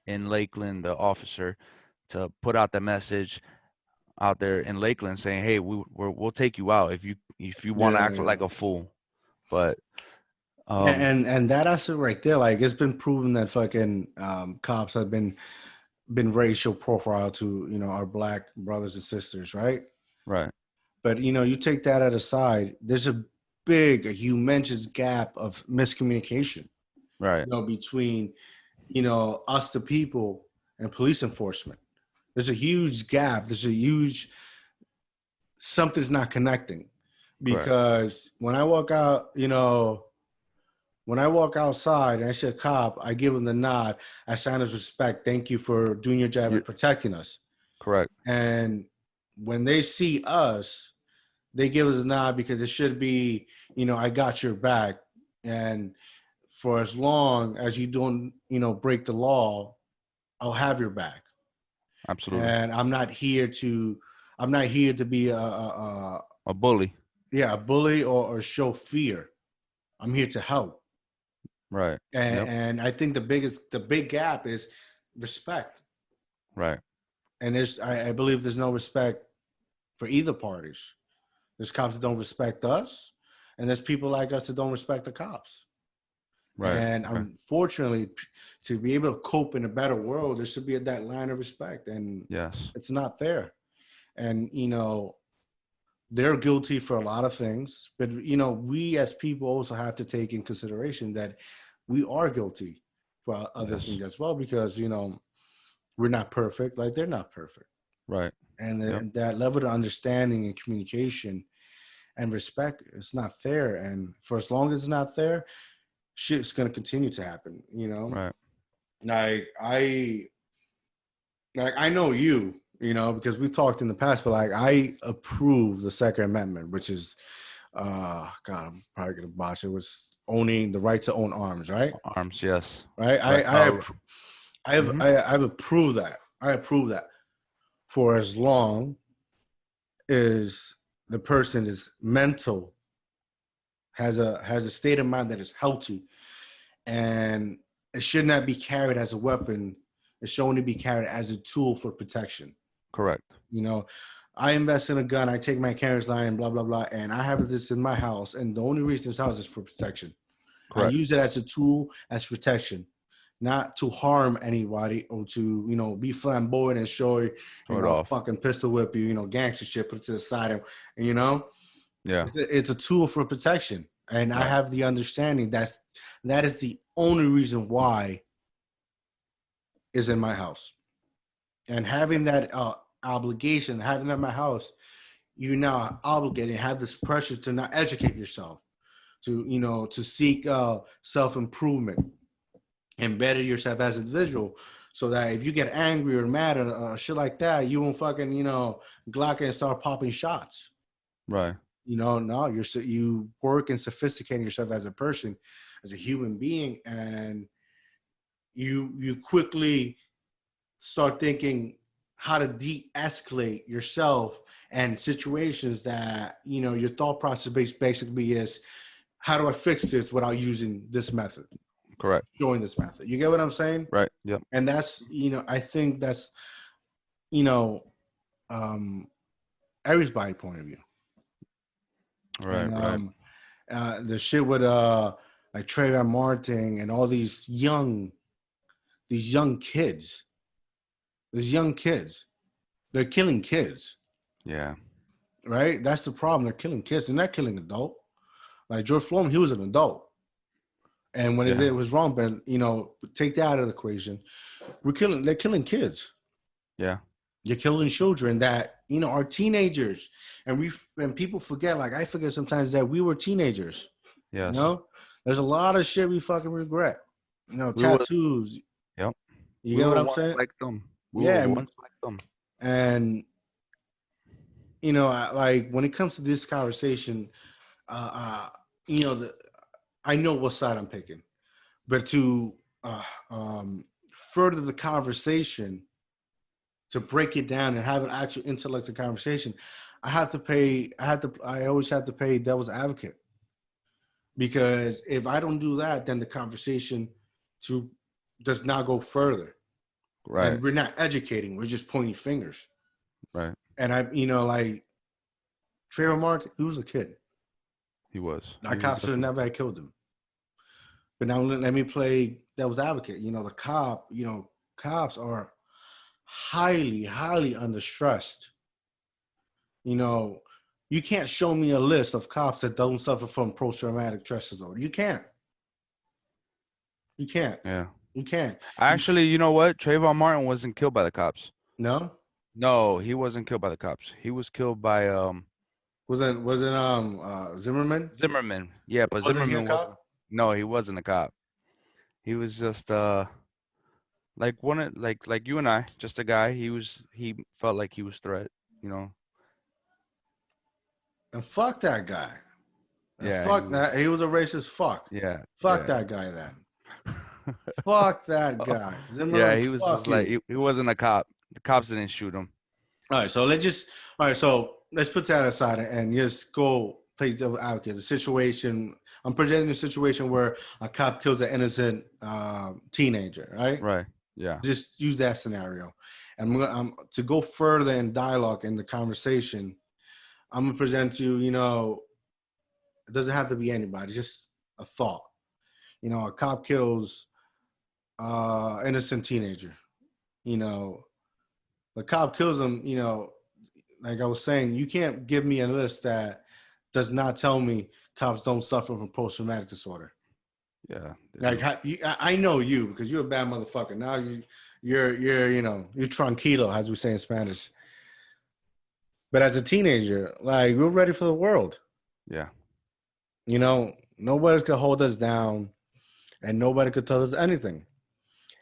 in Lakeland, the officer, to put out the message out there in Lakeland saying, "Hey, we'll take you out if you want to Yeah. act Yeah. like a fool." But Yeah, um, and that aspect right there, like it's been proven that fucking cops have been racial profile to our black brothers and sisters, right? right, But you take that at aside, there's a humongous gap of miscommunication, right, between us the people and police enforcement. There's a huge gap. There's a huge something's not connecting correct. because when I walk outside and I see a cop, I give him the nod. I sign his respect. Thank you for doing your job You and protecting us. correct. And when they see us, they give us a nod because it should be, I got your back. And for as long as you don't, break the law, I'll have your back. Absolutely. And I'm not here to be A bully. a bully or show fear. I'm here to help. Right. Yep. And I think the big gap is respect. Right. And I believe there's no respect for either parties. There's cops that don't respect us, and there's people like us that don't respect the cops. Right. And Right. unfortunately, to be able to cope in a better world, there should be that line of respect, and Yes. it's not there. And they're guilty for a lot of things, but we as people also have to take in consideration that we are guilty for other Yes. things as well, because we're not perfect, like they're not perfect. Right. And Yep. that level of understanding and communication and respect is not there. And for as long as it's not there, shit's going to continue to happen. Right. Like I know because we talked in the past, but like I approve the Second Amendment, which is God, I'm probably gonna botch it. Was owning the right to own arms, right? Arms. Yes. Right. Right. Mm-hmm. I've approved that. I approve that for as long as the person is mental, has a state of mind that is healthy, and it should not be carried as a weapon. It should only be carried as a tool for protection. Correct. I invest in a gun, I take my carriage line, blah, blah, blah, and I have this in my house. And the only reason this house is for protection. I Correct. use it as a tool, as protection, not to harm anybody or to, be flamboyant and show, Show it off. fucking pistol whip you, gangster shit, put it to the side. Yeah. It's a tool for protection. And I Right. have the understanding that is the only reason why is in my house. And having that obligation, having that in my house, you now obligated, have this pressure to not educate yourself, to seek self-improvement and better yourself as an individual, so that if you get angry or mad or shit like that, you won't fucking Glock and start popping shots. Right. No, you work and sophisticating yourself as a person, as a human being, and you quickly start thinking how to de-escalate yourself and situations that your thought process basically is, how do I fix this without using this method, Correct. showing this method? You get what I'm saying? Right. Yep. And that's I think that's you know um everybody's point of view. Right. And Right. the shit with like Trayvon Martin and all these young kids, they're killing kids. Yeah. Right? That's the problem. They're killing kids. They're not killing adult. Like George Floyd, he was an adult. And when Yeah. it was wrong, but take that out of the equation. They're killing kids. Yeah. You're killing children that, are teenagers. And people forget, like I forget sometimes, that we were teenagers. Yes. There's a lot of shit we fucking regret. We were. Tattoos. Yep. You We get what were I'm once saying? like them. We Yeah. were once like them. And like when it comes to this conversation, you know, I know what side I'm picking, but to further the conversation, to break it down and have an actual intellectual conversation, I always have to pay devil's advocate, because if I don't do that, then the conversation does not go further. Right. And we're not educating, we're just pointing fingers. Right. And like Trayvon Martin, he was a kid. He was. That cop should have never had killed him. But now let me play devil's advocate. Cops are highly, highly under stressed. You can't show me a list of cops that don't suffer from post-traumatic stress disorder. You can't. Yeah. You can't. Actually, you know what? Trayvon Martin wasn't killed by the cops. No? No, he wasn't killed by the cops. He was killed by wasn't Zimmerman? Zimmerman. Yeah, but Wasn't he a Zimmerman cop? wasn't. No, he wasn't a cop. He was just like like you and I, just a guy. He felt like he was threat, you know. And fuck that guy. And Yeah, fuck that. He was a racist fuck. Yeah. Fuck that guy then. Fuck that guy. Zimmerman, yeah, he was just you. like he wasn't a cop. The cops didn't shoot him. All right, so let's put that aside and just go play devil advocate. The situation, I'm presenting a situation where a cop kills an innocent teenager, right? Right. Yeah. Just use that scenario. And to go further in dialogue in the conversation, I'm gonna present to you, it doesn't have to be anybody, just a thought. A cop kills innocent teenager. The cop kills him, like I was saying, you can't give me a list that does not tell me cops don't suffer from post-traumatic disorder. Yeah. Like I know you because you're a bad motherfucker. Now you're tranquilo, as we say in Spanish. But as a teenager, like, we're ready for the world. Yeah. Nobody could hold us down and nobody could tell us anything.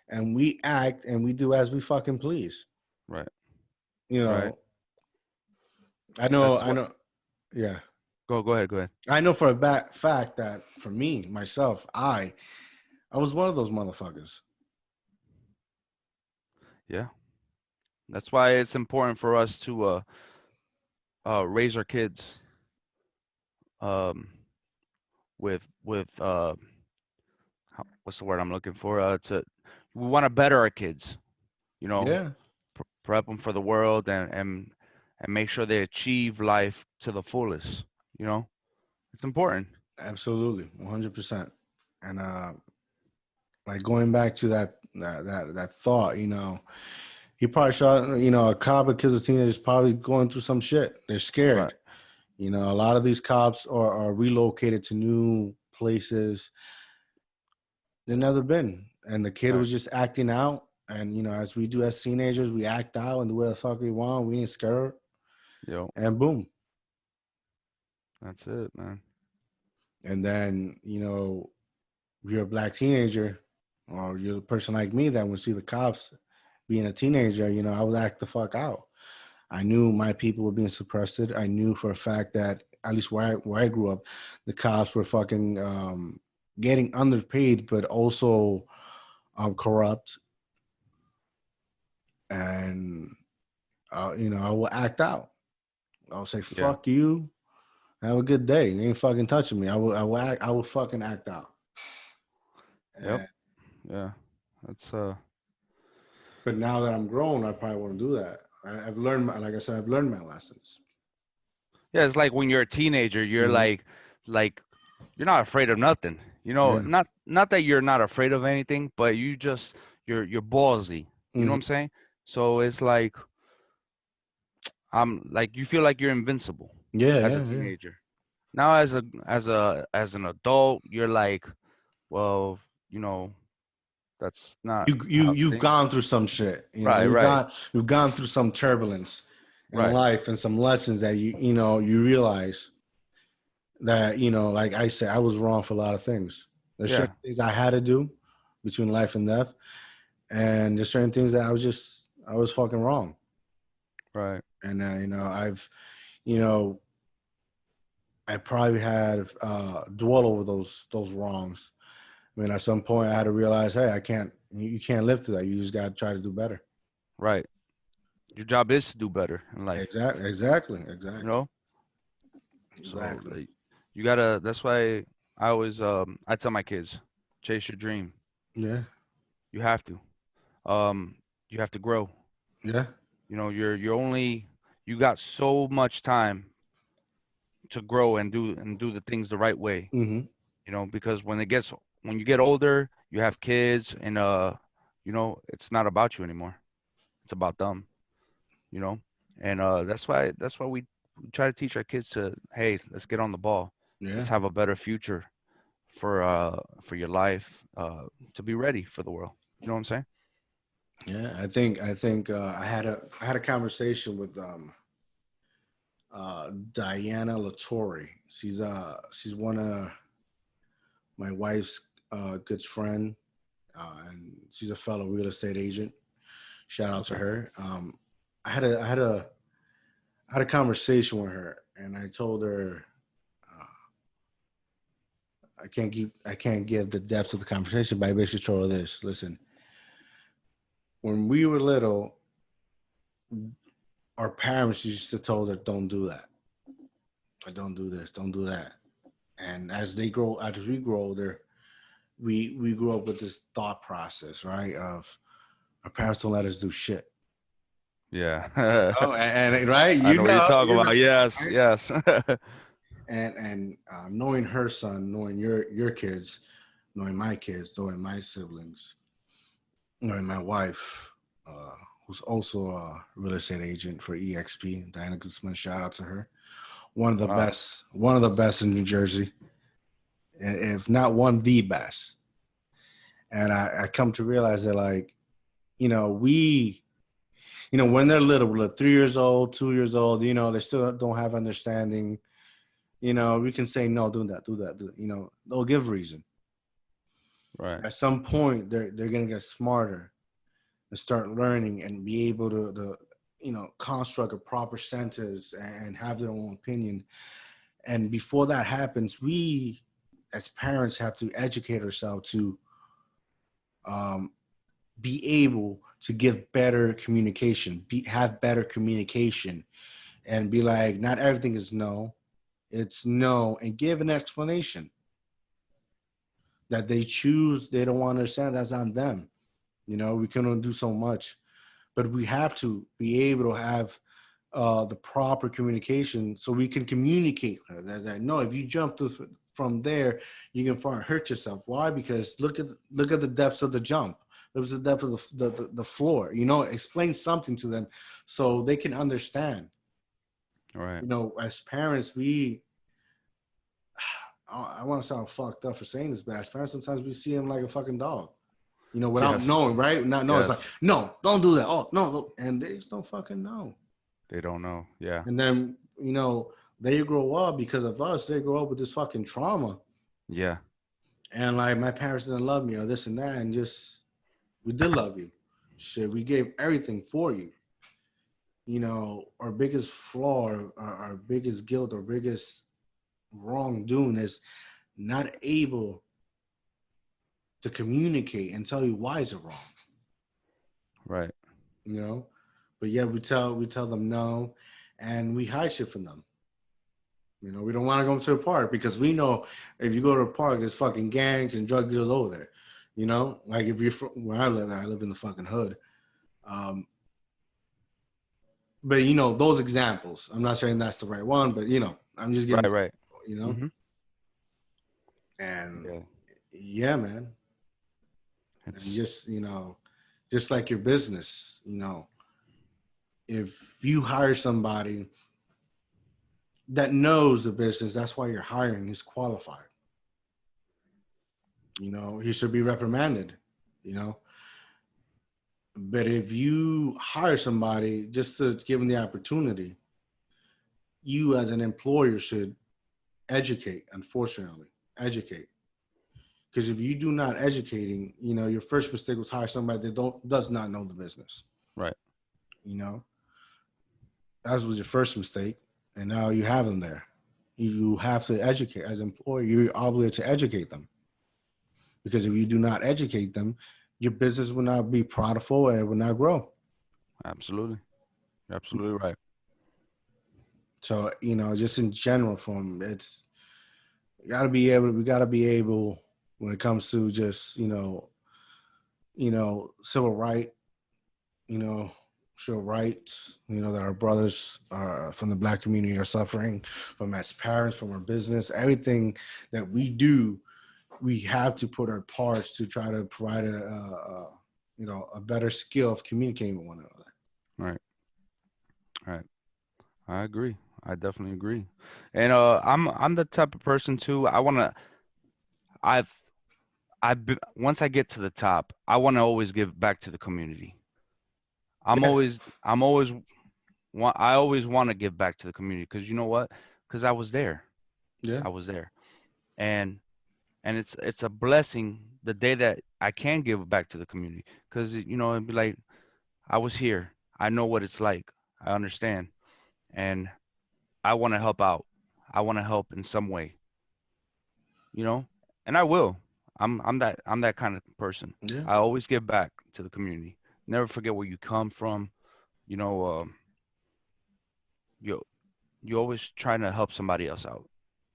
And we act and we do as we fucking please. Right. Right. I know. Yeah. Go ahead. I know for a fact that for me, myself, I was one of those motherfuckers. Yeah. That's why it's important for us to raise our kids with what's the word I'm looking for? We want to better our kids, Yeah. Prep them for the world and make sure they achieve life to the fullest. It's important. Absolutely, 100%. And like going back to that thought, he probably shot. A cop that kills a teenager is probably going through some shit. They're scared. Right. A lot of these cops are relocated to new places they've never been, and the kid was just acting out. And as we do as teenagers, we act out and do what the fuck we want. We ain't scared. Yo. And boom. That's it, man. And then, if you're a black teenager or you're a person like me that would see the cops being a teenager, I would act the fuck out. I knew my people were being suppressed. I knew for a fact that, at least where I grew up, the cops were fucking getting underpaid, but also corrupt. And, I will act out. I'll say, fuck you. Have a good day. You ain't fucking touching me. I will fucking act out. Yep. Yeah. That's But now that I'm grown, I probably won't do that. I've learned my lessons. Yeah, it's like when you're a teenager, you're like you're not afraid of nothing. Not that you're not afraid of anything, but you're ballsy. You know what I'm saying? So it's like you feel like you're invincible. As a teenager. Now as an adult, you're like, well, that's not you've gone through some shit. You've gone through some turbulence in life and some lessons that you realize that, like I said, I was wrong for a lot of things. There's certain things I had to do between life and death, and there's certain things that I was fucking wrong. Right. And I've you know, I probably had dwell over those wrongs. I mean, at some point I had to realize, hey, you can't live through that. You just got to try to do better. Right. Your job is to do better in life, Exactly. you know? So Exactly. like, you gotta, that's why I always, I tell my kids, chase your dream. Yeah. You have to. Um, you have to grow. Yeah. You know, you got so much time to grow and do the things the right way. Mm-hmm. You know, because when you get older, you have kids, and you know, it's not about you anymore. It's about them. You know, and that's why we try to teach our kids to, hey, let's get on the ball. Yeah. Let's have a better future for your life, to be ready for the world. You know what I'm saying? Yeah. I think I had a conversation with Diana Latorre. She's one of my wife's good friend, and she's a fellow real estate agent. Shout out to Okay. her. I had a conversation with her, and I told her I can't give the depths of the conversation, but I basically told her this: listen, when we were little, our parents used to tell us, don't do that, or don't do this, don't do that. And as we grow older, we grew up with this thought process, right? Of our parents don't let us do shit. Yeah. Oh, and right, I know what you're talking about. Yes, right? yes. And knowing her son, knowing your kids, knowing my kids, knowing my siblings, knowing my wife, who's also a real estate agent for EXP, Diana Guzman. Shout out to her. Wow. One of the best in New Jersey, if not one the best. And I come to realize that, like, you know, when they're little, like 3 years old, 2 years old, they still don't have understanding. We can say no, do that, do that, do that. They'll give reason. Right. At some point, they're gonna get smarter and start learning and be able to construct a proper sentence and have their own opinion. And before that happens, we as parents have to educate ourselves to be able to give better communication, have better communication, and be like, not everything is no, it's no, and give an explanation that they choose. They don't want to understand. That's on them. We can only do so much, but we have to be able to have the proper communication so we can communicate that no, if you jump from there, you can far hurt yourself. Why? Because look at the depths of the jump. There was the depth of the floor. Explain something to them so they can understand. Right. As parents, I want to sound fucked up for saying this, but as parents, sometimes we see them like a fucking dog. Without Yes. knowing, right? Not knowing. It's like, Yes. no, don't do that. Oh, no. And they just don't fucking know. They don't know. Yeah. And then, they grow up because of us. They grow up with this fucking trauma. Yeah. And like, my parents didn't love me or this and that. And just, we did love you. Shit, we gave everything for you. Our biggest flaw, our biggest guilt, our biggest wrongdoing is not able to communicate and tell you why is it wrong. Right. But yeah, we tell them no, and we hide shit from them. We don't want to go to a park because we know if you go to a park, there's fucking gangs and drug dealers over there. Like if you're from where I live in the fucking hood. But those examples, I'm not saying that's the right one, but I'm just giving, Right. Right. you know, Mm-hmm. and Yeah. yeah, man. And It's just like your business, if you hire somebody that knows the business, that's why you're hiring, he's qualified. He should be reprimanded, but if you hire somebody just to give them the opportunity, you as an employer should educate, unfortunately, educate. Because if you do not educating, your first mistake was hire somebody that does not know the business. right. That was your first mistake. and now you have them there. You have to educate as an employer. You're obligated to educate them, because if you do not educate them, your business will not be profitable and it will not grow. Absolutely. You're absolutely right. So, just in general, we got to be able when it comes to just, civil right, you know, civil rights, that our brothers from the Black community are suffering from, as parents, from our business, everything that we do, we have to put our parts to try to provide a better skill of communicating with one another. Right. Right. I agree. I definitely agree. And I'm the type of person too. I've once I get to the top, I want to always give back to the community. I'm Yeah, always I'm always I always want to give back to the community, because you know what? Because I was there. yeah, I was there. And it's a blessing the day that I can give back to the community, because it'd be like, I was here. I know what it's like. I understand. And I want to help out. I want to help in some way, you know? And I will. I'm that kind of person. yeah, I always give back to the community. Never forget where you come from. You know, you you always trying to help somebody else out.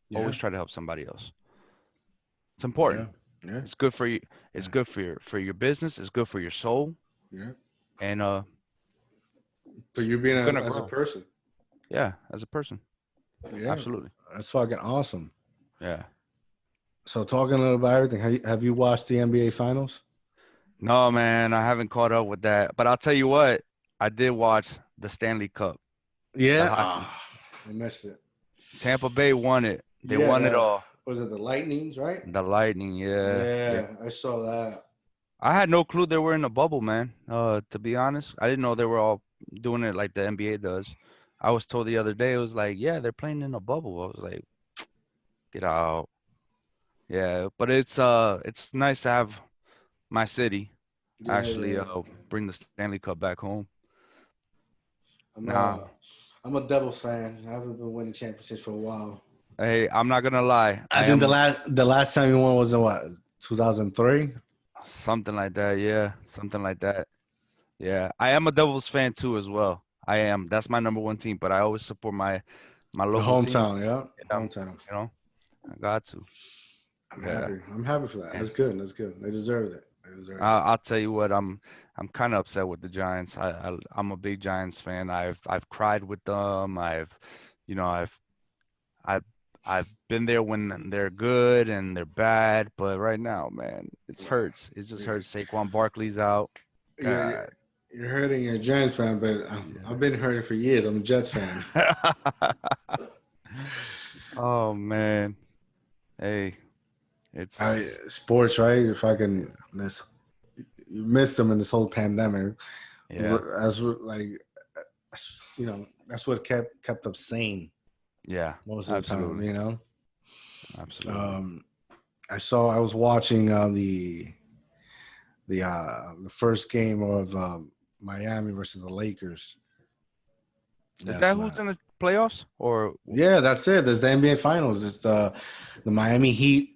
yeah, Always try to help somebody else. It's yeah, important. yeah, It's good for you. It's yeah, good for your business. It's good for your soul. yeah. And So you're being you're gonna as a grow. person. Yeah, as a person. Yeah, Absolutely. that's fucking awesome. Yeah. So talking a little about everything, have you watched the NBA Finals? No, man, I haven't caught up with that. But I'll tell you what, I did watch the Stanley Cup, the Yeah. hockey. I missed it. Tampa Bay won it. They Yeah, won it all. was it the Lightnings, right? The Lightning, yeah. They Yeah, I saw that. I had no clue they were in a bubble, man. To be honest, I didn't know they were all doing it like the NBA does. I was told the other day, it was like, yeah, they're playing in a bubble. I was like, get out. Yeah, but it's nice to have my city Yeah, actually yeah. bring the Stanley Cup back home. I'm Now, a I'm a Devils fan. I haven't been winning championships for a while. hey, I'm not gonna lie. I think the last time we won was in what, 2003? Something like that. Yeah, something like that. Yeah, I am a Devils fan too as well. I am. That's my number one team, but I always support my The local team. hometown, yeah, Yeah, hometown. you know, I got to. I'm Yeah, happy. I'm happy for that. and That's good. That's good. They deserved it. They deserved it. I'll tell you what, I'm kind of upset with the Giants. I'm a big Giants fan. I've cried with them. You know, I've I've been there when they're good and they're bad, but right now, man, it Yeah. hurts. It just You're hurts. Saquon Barkley's out. you're, you're God. you're hurting. You're a Giants fan, but I've been hurting for years. I'm a Jets fan. Yeah. Oh man. Hey, it's Sports, right? If I can, you missed them in this whole pandemic. yeah, That's what, like, that's what kept us sane yeah, most of the time. absolutely. Absolutely. Um, I was watching the first game of Miami versus the Lakers Is last that who's night. in the playoffs or Yeah, that's it. There's the NBA Finals. It's the Miami Heat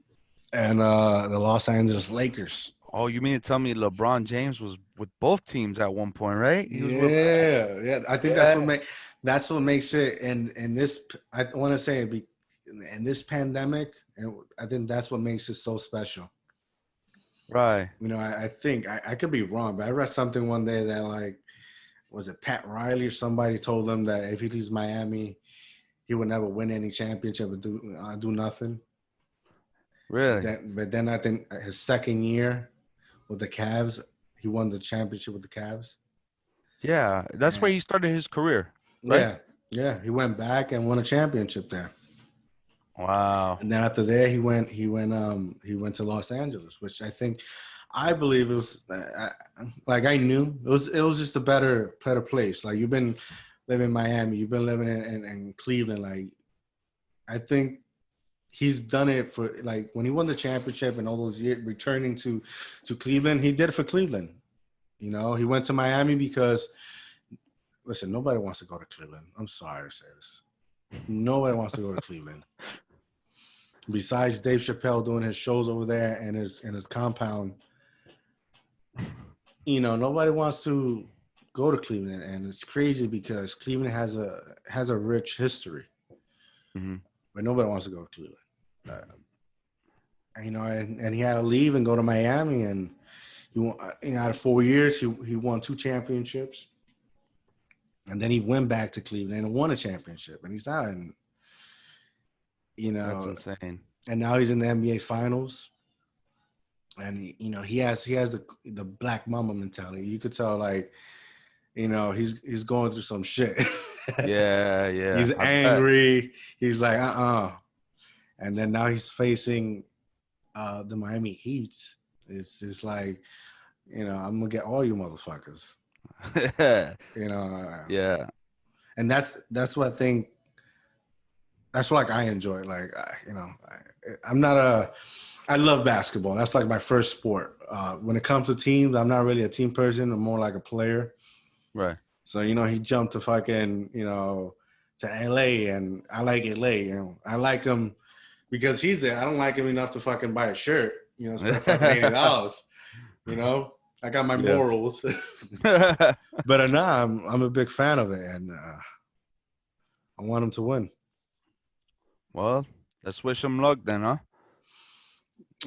and the Los Angeles Lakers. oh, you mean to tell me LeBron James was with both teams at one point, right? He was with Yeah, yeah. I think yeah, that's what makes it. And this, I want to say, in this pandemic, and I think that's what makes it so special. right. I think I could be wrong, but I read something one day that, like, was it Pat Riley or somebody told him that if he leaves Miami, he would never win any championship or do nothing. Really? But then I think his second year with the Cavs, he won the championship with the Cavs. Yeah, that's where And he started his career, right? yeah, yeah, he went back and won a championship there. Wow. And then after there, he went to Los Angeles, which I believe it was like I knew it was just a better place. Like, you've been living in Miami, you've been living in Cleveland. Like, I think he's done it for, like, when he won the championship and all those years returning to Cleveland, he did it for Cleveland. He went to Miami because, listen, nobody wants to go to Cleveland. I'm sorry to say this. Nobody wants to go to Cleveland. Besides Dave Chappelle doing his shows over there and his compound, nobody wants to go to Cleveland, and it's crazy because Cleveland has a rich history, Mm-hmm. but nobody wants to go to Cleveland. And he had to leave and go to Miami, and he won, out of 4 years, he won 2 championships, and then he went back to Cleveland and won a championship, and he's out in, That's insane. and now he's in the NBA Finals. And he has the black mama mentality. You could tell, like, he's going through some shit. Yeah. He's angry. He's like, and then now he's facing the Miami Heat. It's like, I'm gonna get all you motherfuckers. Yeah. And that's what I think. That's what, like, I enjoy. Like, I love basketball. That's like my first sport. When it comes to teams, I'm not really a team person. I'm more like a player. Right. So, he jumped to fucking, to LA, and I like LA. I like him because he's there. I don't like him enough to fucking buy a shirt, spend fucking $80. I got my morals. But I'm a big fan of it, and I want him to win. Well, let's wish him luck then, huh?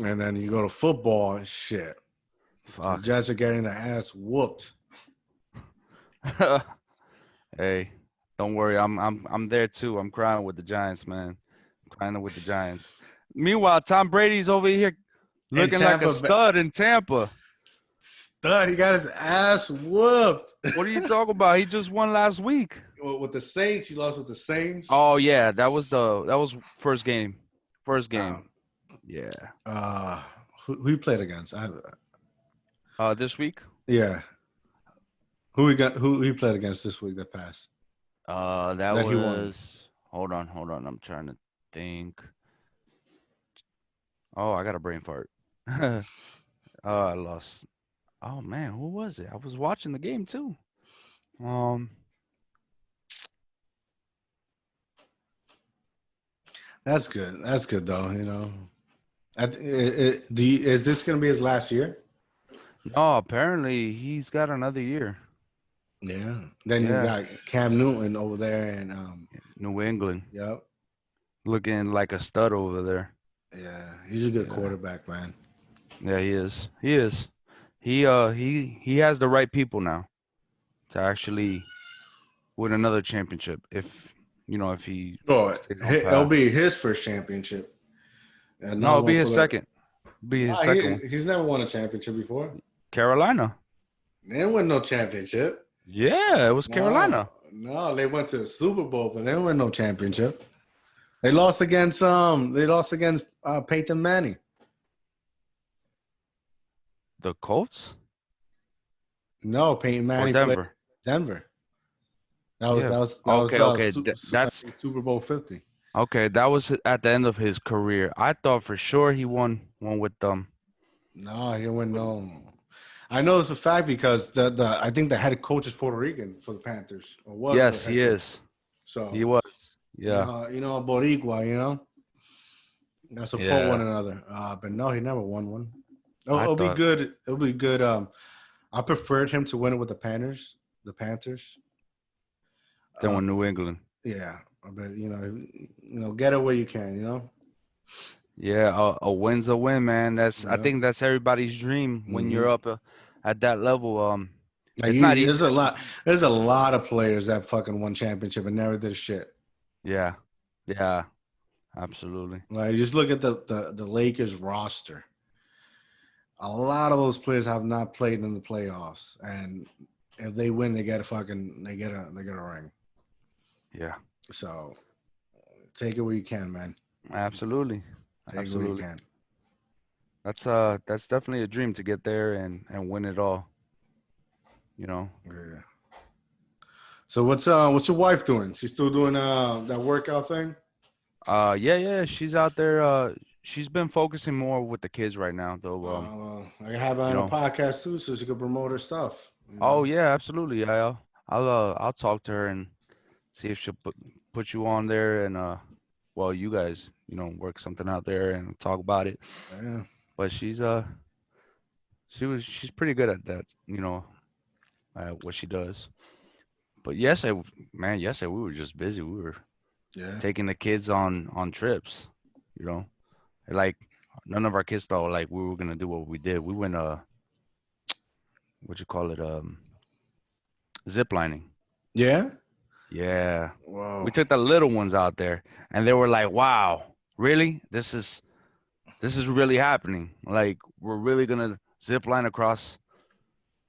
And then you go to football and shit. Fuck. The Jets are getting their ass whooped. Hey, don't worry. I'm there too. I'm crying with the Giants, man. I'm crying with the Giants. Meanwhile, Tom Brady's over here looking like a stud in Tampa. Stud, he got his ass whooped. What are you talking about? He just won last week. Well, with the Saints, he lost with the Saints. Oh yeah, that was first game. Yeah. Who you played against? This week? Yeah. Who he played against this week that passed? That was. Hold on. I'm trying to think. Oh, I got a brain fart. I lost. Oh man, who was it? I was watching the game too. That's good. That's good though. Is this gonna be his last year? No, apparently he's got another year. Yeah. Then you got Cam Newton over there in New England. Yep. Looking like a stud over there. Yeah, he's a good quarterback, man. Yeah, he is. He has the right people now to actually win another championship. If he. It'll be his first championship. No, it'll be his second. Second. He's never won a championship before. Carolina. They didn't win no championship. Yeah, it was Carolina. No, they went to the Super Bowl, but they didn't win no championship. They lost against Peyton Manning. The Colts? No, Peyton Manning Denver. played Denver. That was That's Super Bowl 50. Okay, that was at the end of his career. I thought for sure he won one with them. No, he didn't win no. I know it's a fact because I think the head coach is Puerto Rican for the Panthers. Or was yes, he is. So he was. Yeah. Boricua, They support one another. But no, he never won one. It'll be good. It'll be good. I preferred him to win it with the Panthers. Then with New England. Yeah. But get it where you can, Yeah, a win's a win, man. I think that's everybody's dream when you're up at that level. It's not easy. There's a lot of players that fucking won championship and never did shit. Yeah, absolutely. Like, just look at the Lakers roster. A lot of those players have not played in the playoffs, and if they win, they get a ring. Yeah. So take it where you can, man. Absolutely. Take it where you can. That's definitely a dream to get there and win it all. Yeah. So what's your wife doing? She's still doing that workout thing? Yeah. She's out there. She's been focusing more with the kids right now, though. I have her on a podcast too, so she can promote her stuff. Oh yeah, absolutely. I'll talk to her and see if she'll put you on there and well, you guys, work something out there and talk about it. Yeah. But she's pretty good at that, what she does. But yesterday we were just busy. We were Yeah. taking the kids on trips, you know. Like none of our kids thought like we were gonna do what we did. We went what you call it, zip lining. Yeah. Yeah. Whoa. We took the little ones out there and they were like, "Wow, really? This is really happening. Like we're really gonna zip line across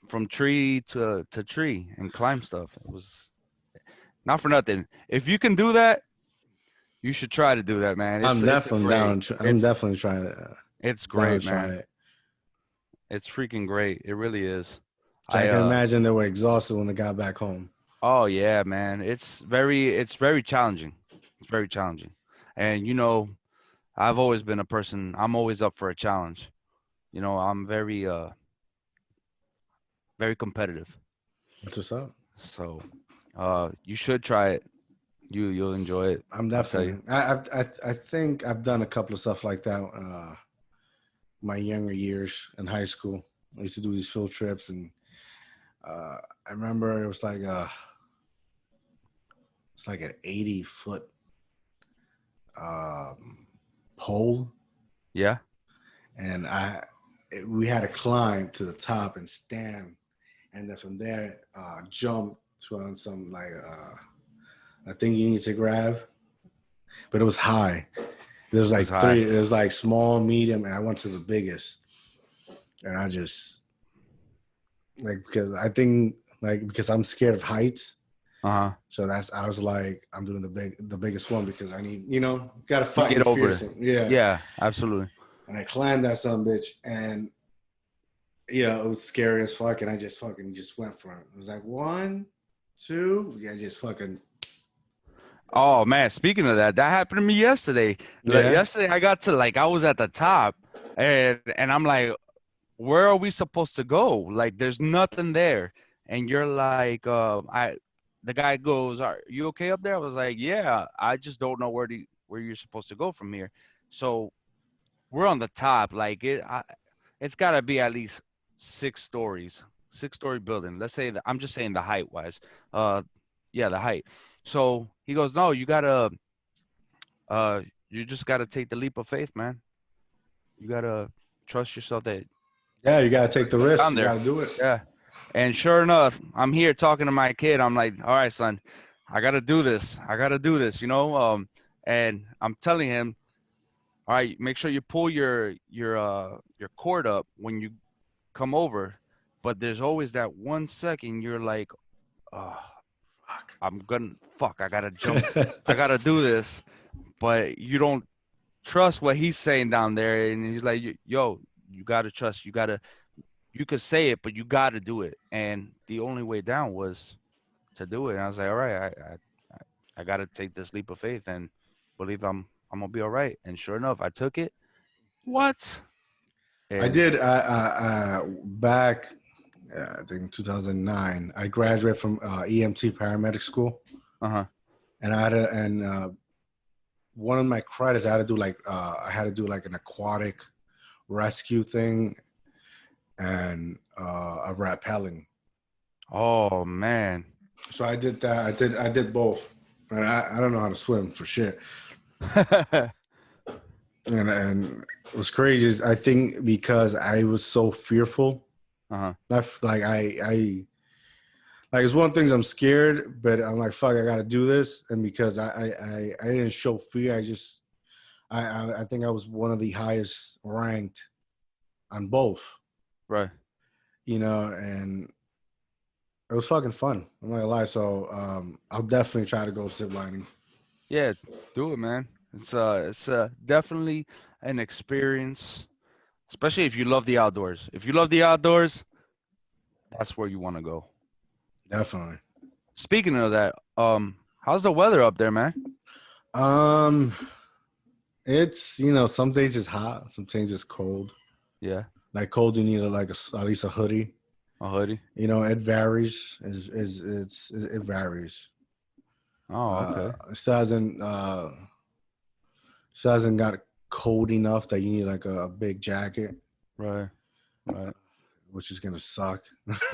from tree to tree and climb stuff." It was not for nothing. If you can do that, you should try to do that, man. I'm It's a definitely great. down. I'm definitely trying It's down great, to try man. it. It's freaking great. It really is. So I I can imagine they were exhausted when they got back home. Oh yeah, man. It's very challenging. It's very challenging. And I've always been a person, I'm always up for a challenge. I'm very competitive. That's what's up. So, you should try it. You'll enjoy it. I'm I'll tell you. definitely. I think I've done a couple of stuff like that. My younger years in high school, I used to do these field trips, and I remember it was like it's like an 80-foot pole, Yeah. and we had to climb to the top and stand, and then from there jump to on some like a thing you need to grab, but it was high. There's like It was three. high. There's like small, medium, and I went to the biggest, and I just because I think because I'm scared of heights. Uh-huh. So I was like, I'm doing the biggest one because I need, gotta You fight get and over fierce. it. Yeah. Yeah, absolutely. And I climbed that son bitch, and it was scary as fuck, and I just fucking just went for it. It was like 1, 2, yeah, just fucking. Oh man, speaking of that, that happened to me yesterday. Like, Yeah. yesterday I got to I was at the top and I'm like, where are we supposed to go? Like there's nothing there. And you're like, the guy goes, "Are you okay up there?" I was like, "Yeah, I just don't know where you're supposed to go from here." So we're on the top, it's got to be at least 6 stories, 6-story building. Let's say that I'm just saying the height wise. Uh, yeah, the height. So he goes, "No, you just gotta take the leap of faith, man. You gotta trust yourself that Yeah, you gotta take the risk. down You there." gotta do it. Yeah. And sure enough, I'm here talking to my kid. I'm like, "All right, son, I gotta do this. I gotta do this, And I'm telling him, "All right, make sure you pull your cord up when you come over." But there's always that 1 second you're like, "Oh, fuck, I gotta jump. I gotta do this." But you don't trust what he's saying down there, and he's like, "Yo, you gotta trust. You could say it, but you gotta do it." And the only way down was to do it. And I was like, "All right, I gotta take this leap of faith and believe I'm gonna be all right." And sure enough, I took it. What? I And did. Back, I think 2009. I graduated from EMT paramedic school, uh-huh. and one of my credits I had to do I had to do like an aquatic rescue thing and of rappelling. Oh man. So I did that. I did both, and I don't know how to swim for shit. And it was crazy. I think because I was so fearful. Uh-huh. Like it's one of the things I'm scared, but I'm like, fuck, I got to do this. And because I didn't show fear, I think I was one of the highest ranked on both, Right. and it was fucking fun. I'm not gonna lie. So I'll definitely try to go zip lining. Yeah, do it, man. It's definitely an experience, especially if you love the outdoors. If you love the outdoors, that's where you want to go. Definitely. Speaking of that, how's the weather up there, man? Um, it's some days it's hot, some days it's cold. Yeah, Like cold, you need at least a hoodie. a hoodie. It varies. It varies. Oh, okay. It still hasn't got cold enough that you need like a big jacket, Right. Right. which is gonna suck.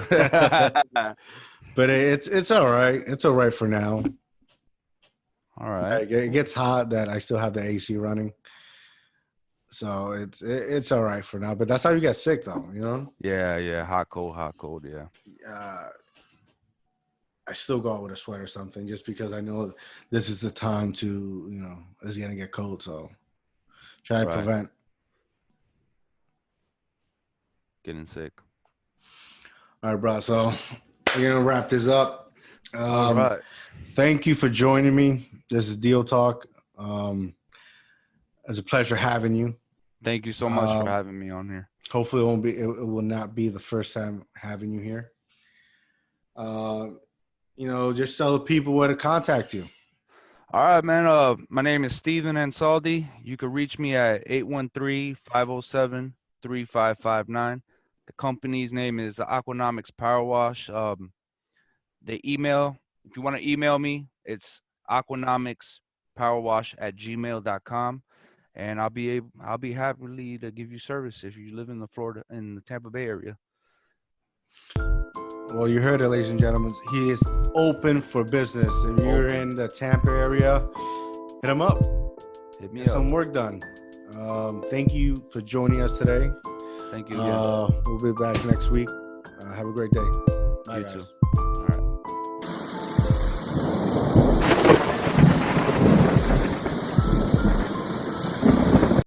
But it's all right. It's all right for now. All right. It gets hot that I still have the AC running, so it's all right for now. But that's how you get sick, though. You know. Yeah. Yeah. Hot, cold. Yeah. I still go out with a sweater or something just because I know this is the time to, it's gonna get cold. So try to Right. prevent Getting sick. All right, bro. So we're gonna wrap this up. All right. Thank you for joining me. This is DIOTALK. It's a pleasure having you. Thank you so much for having me on here. Hopefully, it will not be the first time having you here. Just tell the people where to contact you. All right, man. My name is Steven Ansaldi. You can reach me at 813-507-3559. The company's name is Aquanomics Powerwash. The email, if you want to email me, it's aquanomicspowerwash@gmail.com, and I'll be happily to give you service if you live in the Tampa Bay area. Well, you heard it, ladies and gentlemen. He is open for business. If you're in the Tampa area, hit him up. Hit me Get up. some work done. Thank you for joining us today. Thank you again. We'll be back next week. Have a great day. Bye, You guys. too.